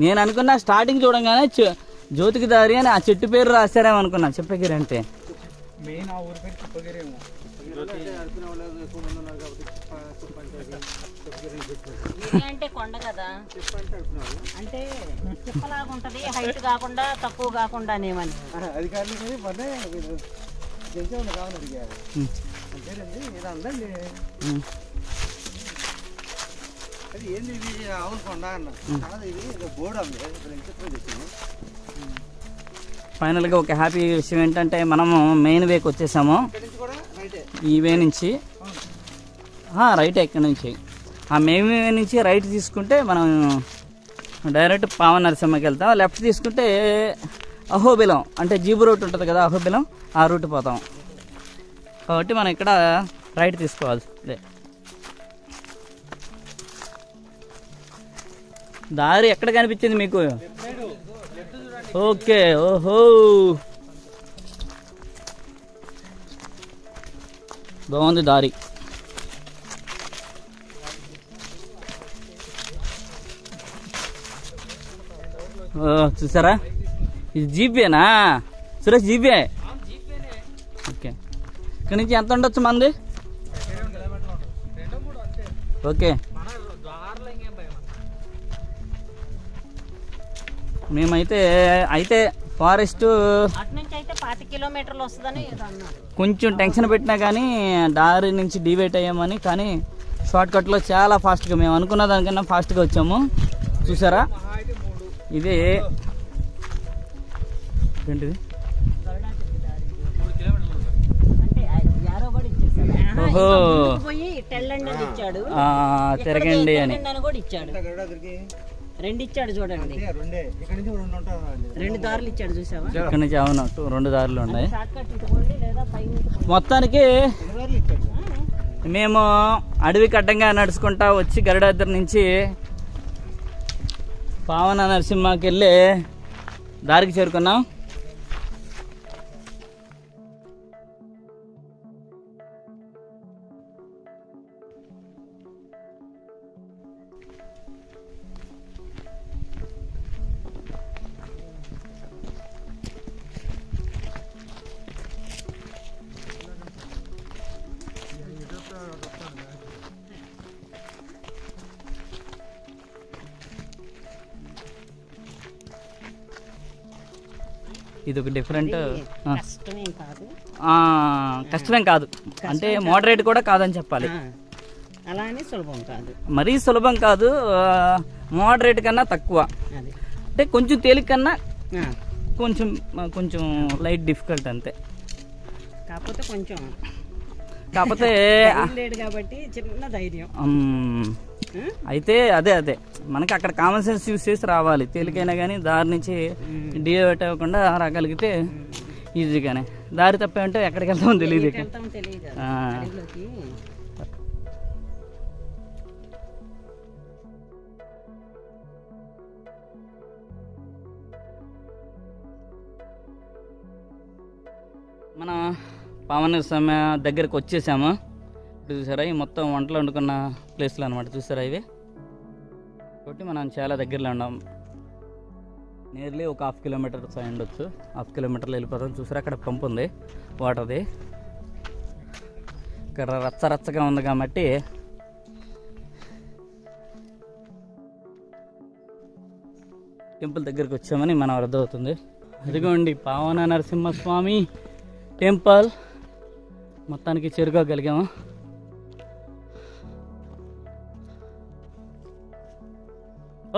నేను అనుకున్నా స్టార్టింగ్ చూడంగానే జ్యోతికి దారి అని ఆ చెట్టు పేరు రాశారేమో అనుకున్నా. చిప్పగిరి అంటే మెయిన్ ఆ ఊరి పేరు చిప్పగిరి ఏమో. అంటే కొండ కదా, అంటే చిప్పలాగా ఉంటది, హైట్ కాకుండా తక్కువ కాకుండా అనేమని. ఫైనల్గా ఒక హ్యాపీ విషయం ఏంటంటే మనము మెయిన్ వేకి వచ్చేసాము. ఈ వే నుంచి రైట్, ఎక్కడి నుంచి ఆ మెయిన్ వే నుంచి రైట్ తీసుకుంటే మనం డైరెక్ట్ పావన నరసింహకి వెళ్తాం. లెఫ్ట్ తీసుకుంటే అహోబిలం అంటే జీబు రూట్ ఉంటుంది కదా, అహోబిలం ఆ రూట్ పోతాం. కాబట్టి మనం ఇక్కడ రైట్ తీసుకోవాలి. దారి ఎక్కడ కనిపించింది మీకు? ఓకే, ఓహో బాగుంది దారి. చూసారా, ఇది జీపేనా సురేష్? జీపే. ఓకే, ఇక్కడ నుంచి ఎంత ఉండొచ్చు మంది? ఓకే, మేమైతే ఫారెస్ట్ అయితే 5 కిలోమీటర్లు వస్తుందని కొంచెం టెన్షన్ పెట్టినా కానీ దారి నుంచి డివైట్ అయ్యామని, కానీ షార్ట్ కట్లో చాలా ఫాస్ట్గా, మేము అనుకున్న దానికన్నా ఫాస్ట్గా వచ్చాము. చూసారా, ఇది ఏంటిది? ఓహో, తిరగండి అని కూడా ఇచ్చాడు. 2 ఇచ్చాడు చూడండి, 2 దారులు ఇచ్చాడు. చూసావా, ఇక్కడ నుంచి అవును 2 దారులు ఉన్నాయి. మొత్తానికి మేము అడవి కడ్డంగా నడుచుకుంటా వచ్చి గరుడాద్రి నుంచి పావన నరసింహకి వెళ్ళి దారికి చేరుకున్నాం. ఇది ఒక డిఫరెంట్, కష్టమేం కాదు అంటే మోడరేట్ కూడా కాదని చెప్పాలి. అలా అని సులభం కాదు, మరీ సులభం కాదు, మోడరేట్ కన్నా తక్కువ. అంటే కొంచెం తేలిక కన్నా కొంచెం లైట్ డిఫికల్ట్ అంతే. కాకపోతే కాబట్టి చిన్న ధైర్యం. అయితే అదే మనకి అక్కడ కామన్ సెన్స్ యూస్ చేసి రావాలి. తేలికైనా కానీ దారి నుంచి డివైట్ అవ్వకుండా రాగలిగితే ఈజీగానే. దారి తప్పేమంటే ఎక్కడికి వెళ్తామో తెలియదు. మన పావన నరసింహ దగ్గరకు వచ్చేసాము. చూసారా, ఈ మొత్తం వంటలు వండుకున్న ప్లేస్లు అనమాట. చూసారా, ఇవి కాబట్టి మనం చాలా దగ్గరలో ఉన్నాం. నియర్లీ ఒక 1/2 కిలోమీటర్ ఉండొచ్చు. 1/2 కిలోమీటర్లో వెళ్ళిపోతాం. చూసారా, అక్కడ పంపు ఉంది వాటర్ది. ఇక్కడ రచ్చ రచ్చగా ఉంది కాబట్టి టెంపుల్ దగ్గరికి వచ్చామని మనం అర్థమవుతుంది. అదిగోండి పావన నరసింహస్వామి టెంపుల్ మొత్తానికి చేరుకోగలిగాము.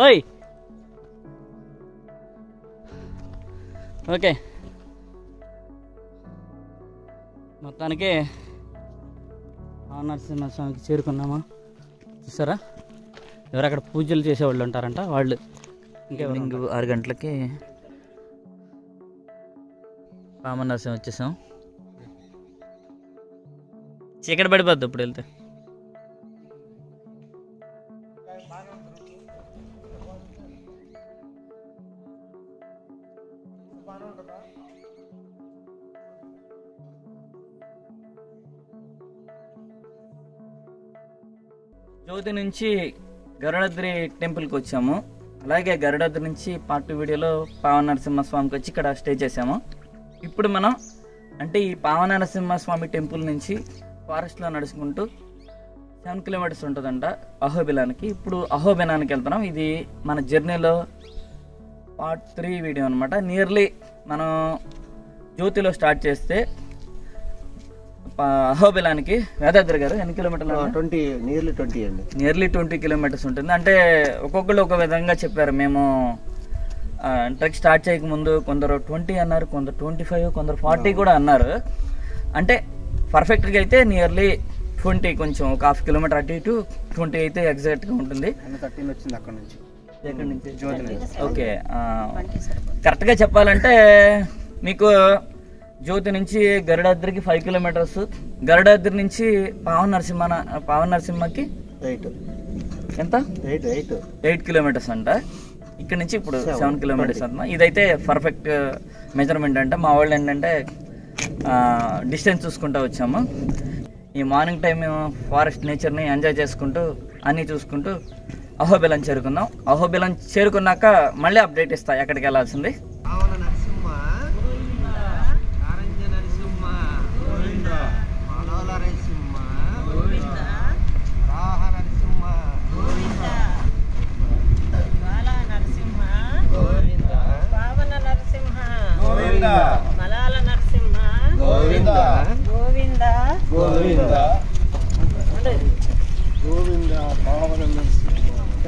ఓయ్ ఓకే, మొత్తానికి పావన నరసింహస్వామికి చేరుకున్నామా. చూసారా ఎవరు అక్కడ పూజలు చేసేవాళ్ళు ఉంటారంట, వాళ్ళు ఇంకా ఈవినింగ్ 6 గంటలకి పావన నరసింహ వచ్చేసాం. చీకటి పడిపోద్ది ఇప్పుడు వెళ్తే. జ్యోతి నుంచి గరుడాద్రి టెంపుల్కి వచ్చాము. అలాగే గరుడాద్రి నుంచి పార్ట్ 2 వీడియోలో పావన నరసింహస్వామికి వచ్చి ఇక్కడ స్టే చేసాము. ఇప్పుడు మనం అంటే ఈ పావన నరసింహస్వామి టెంపుల్ నుంచి ఫారెస్ట్లో నడుచుకుంటూ 7 కిలోమీటర్స్ ఉంటుందంట అహోబిలానికి. ఇప్పుడు అహోబిలానికి వెళ్తున్నాం. ఇది మన జర్నీలో పార్ట్ 3 వీడియో అనమాట. నియర్లీ మనం జ్యోతిలో స్టార్ట్ చేస్తే అహోబిలానికి వేదాద్రి గారు ఎన్ని కిలోమీటర్లు? నియర్లీ 20 కిలోమీటర్స్ ఉంటుంది. అంటే ఒక్కొక్కళ్ళు ఒక విధంగా చెప్పారు. మేము ట్రెక్ స్టార్ట్ చేయకముందు కొందరు 20 అన్నారు, కొందరు 25, కొందరు 40 కూడా అన్నారు. అంటే పర్ఫెక్ట్గా అయితే నియర్లీ 20, కొంచెం ఒక 1/2 కిలోమీటర్ అటు ఇటు 20 అయితే ఎగ్జాక్ట్గా ఉంటుంది. 13 వచ్చింది అక్కడ నుంచి. ఓకే, కరెక్ట్గా చెప్పాలంటే మీకు జ్యోతి నుంచి గరుడాద్రికి 5 కిలోమీటర్స్, గరుడాద్రి నుంచి పావన నరసింహకి ఎంత 8 కిలోమీటర్స్ అంట. ఇక్కడ నుంచి ఇప్పుడు 7 కిలోమీటర్స్ అంట. ఇదైతే పర్ఫెక్ట్ మెజర్మెంట్ అంట. మా వాళ్ళు ఏంటంటే డిస్టెన్స్ చూసుకుంటూ వచ్చాము. ఈ మార్నింగ్ టైం ఫారెస్ట్ నేచర్ని ఎంజాయ్ చేసుకుంటూ అన్నీ చూసుకుంటూ అహోబిలం చేరుకున్నాం. అహోబిలం చేరుకున్నాక మళ్ళీ అప్డేట్ ఇస్తా ఎక్కడికి వెళ్ళాల్సింది.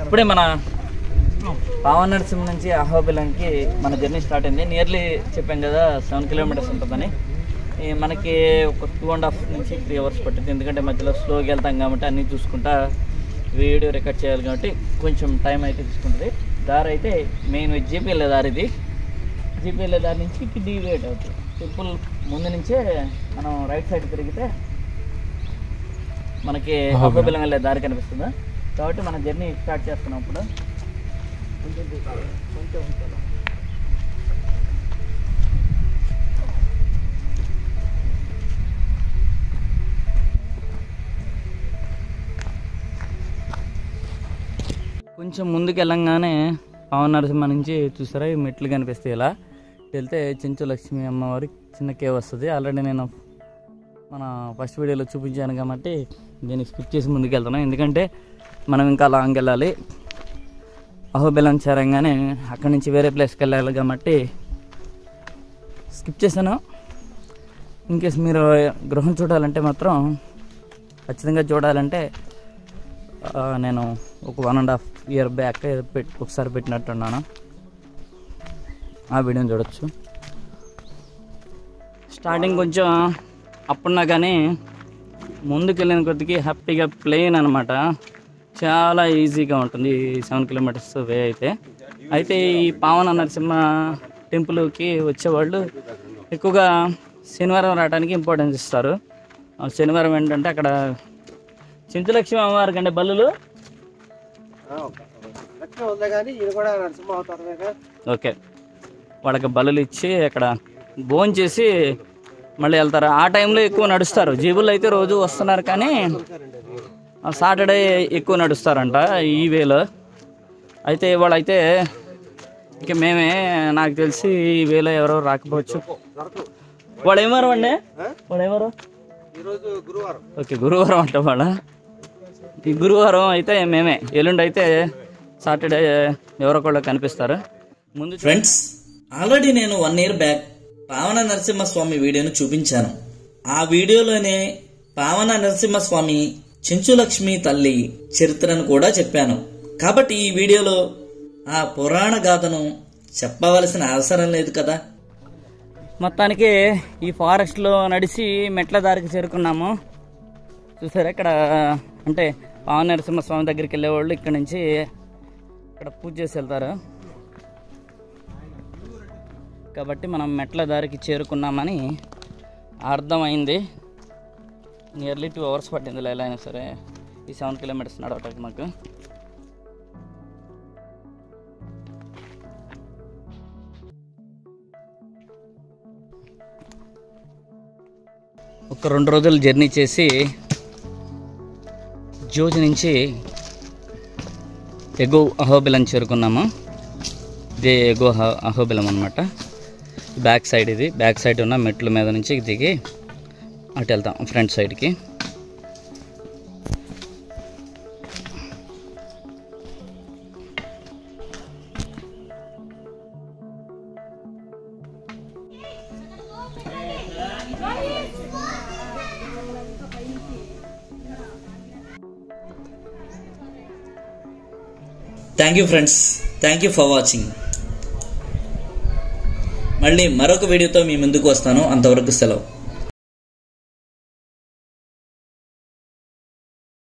ఇప్పుడే మన పావన నరసింహ నుంచి అహోబిలంకి మన జర్నీ స్టార్ట్ అయింది. నియర్లీ చెప్పాం కదా 7 కిలోమీటర్స్ ఉంటుందని. మనకి ఒక 2.5 నుంచి 3 అవర్స్ పట్టింది. ఎందుకంటే మధ్యలో స్లోగా వెళ్తాం కాబట్టి అన్నీ చూసుకుంటా వీడియో రికార్డ్ చేయాలి కాబట్టి కొంచెం టైం అయితే తీసుకుంటుంది. దారి అయితే మెయిన్ జీపీ వెళ్ళే దారి ఇది. జీపీ వెళ్ళే దారి నుంచి డివేట్ అవుతుంది. టెంపుల్ ముందు నుంచే మనం రైట్ సైడ్ తిరిగితే మనకి అహోబిలం వెళ్ళే దారి కనిపిస్తుంది. కాబట్టి మన జర్నీ స్టార్ట్ చేస్తున్నాం. ఇప్పుడు కొంచెం ముందుకు వెళ్ళంగానే పావన నరసింహ నుంచి చూసారా ఈ మెట్లు కనిపిస్తాయి. ఇలా వెళ్తే చెంచు లక్ష్మీ అమ్మవారి చిన్న కేవ్ వస్తుంది. ఆల్రెడీ నేను మన ఫస్ట్ వీడియోలో చూపించాను కాబట్టి దీన్ని స్కిప్ చేసి ముందుకు వెళ్తున్నాను. ఎందుకంటే మనం ఇంకా లాంగ్ వెళ్ళాలి. అహోబిలం చేరంగానే అక్కడి నుంచి వేరే ప్లేస్కి వెళ్ళాలి కాబట్టి స్కిప్ చేశాను. ఇన్కేస్ మీరు గృహం చూడాలంటే మాత్రం ఖచ్చితంగా చూడాలంటే నేను ఒక 1.5 ఇయర్ బ్యాక్ ఒకసారి పెట్టినట్టున్నాను. ఆ వీడియోని చూడొచ్చు. స్టార్టింగ్ కొంచెం అప్పుడున్నా కానీ ముందుకు వెళ్ళిన కొద్దికి హ్యాపీగా ప్లేన్ అనమాట. చాలా ఈజీగా ఉంటుంది 7 కిలోమీటర్స్ వే అయితే ఈ పావన నరసింహ టెంపుల్కి వచ్చేవాళ్ళు ఎక్కువగా శనివారం రావడానికి ఇంపార్టెన్స్ ఇస్తారు. శనివారం ఏంటంటే అక్కడ చింతలక్ష్మి అమ్మవారి కంటే బల్లులు ఓకే వాళ్ళకి బలులు ఇచ్చి అక్కడ భోజనం చేసి మళ్ళీ వెళ్తారు. ఆ టైంలో ఎక్కువ నడుస్తారు. జీబులు అయితే రోజు వస్తున్నారు కానీ సాటర్డే ఎక్కువ నడుస్తారంట ఈ వేలో. అయితే వాళ్ళైతే ఇక మేమే నాకు తెలిసి ఈ వేలో ఎవరో రాకపోవచ్చు. వాడు ఏమారు అండి, వాడు ఏమారు ఈరోజు గురువారం. ఓకే, గురువారం అంట వాళ్ళ. ఈ గురువారం అయితే మేమే, ఎల్లుండి అయితే సాటర్డే ఎవరో కూడా కనిపిస్తారు. ముందు ఫ్రెండ్స్, ఆల్రెడీ నేను 1 year బ్యాక్ పావన నరసింహస్వామి వీడియోను చూపించాను. ఆ వీడియోలోనే పావన నరసింహస్వామి చెంచులక్ష్మి తల్లి చరిత్రను కూడా చెప్పాను. కాబట్టి ఈ వీడియోలో ఆ పురాణ గాథను చెప్పవలసిన అవసరం లేదు కదా. మొత్తానికి ఈ ఫారెస్ట్లో నడిచి మెట్ల దారికి చేరుకున్నాము. చూసారా, ఇక్కడ అంటే పావన నరసింహస్వామి దగ్గరికి వెళ్ళేవాళ్ళు ఇక్కడ నుంచి ఇక్కడ పూజ చేసి వెళ్తారు. కాబట్టి మనం మెట్ల దారికి చేరుకున్నామని అర్థమైంది. నియర్లీ 2 hours పట్టింది ఎలా అయినా సరే ఈ 7 kilometers నడవటానికి మాకు. ఒక 2 రోజులు జర్నీ చేసి జ్యోతి నుంచి ఎగో అహోబిలం చేరుకున్నాము. ఇదే ఎగో అహోబిలం అనమాట. బ్యాక్ సైడ్ ఇది, బ్యాక్ సైడ్ ఉన్న మెట్ల మీద నుంచి దిగి అటు వెళ్తాం ఫ్రంట్ సైడ్కి. Thank you friends, thank you for watching. మళ్ళీ మరొక వీడియోతో మీ ముందుకు వస్తాను. అంతవరకు సెలవు.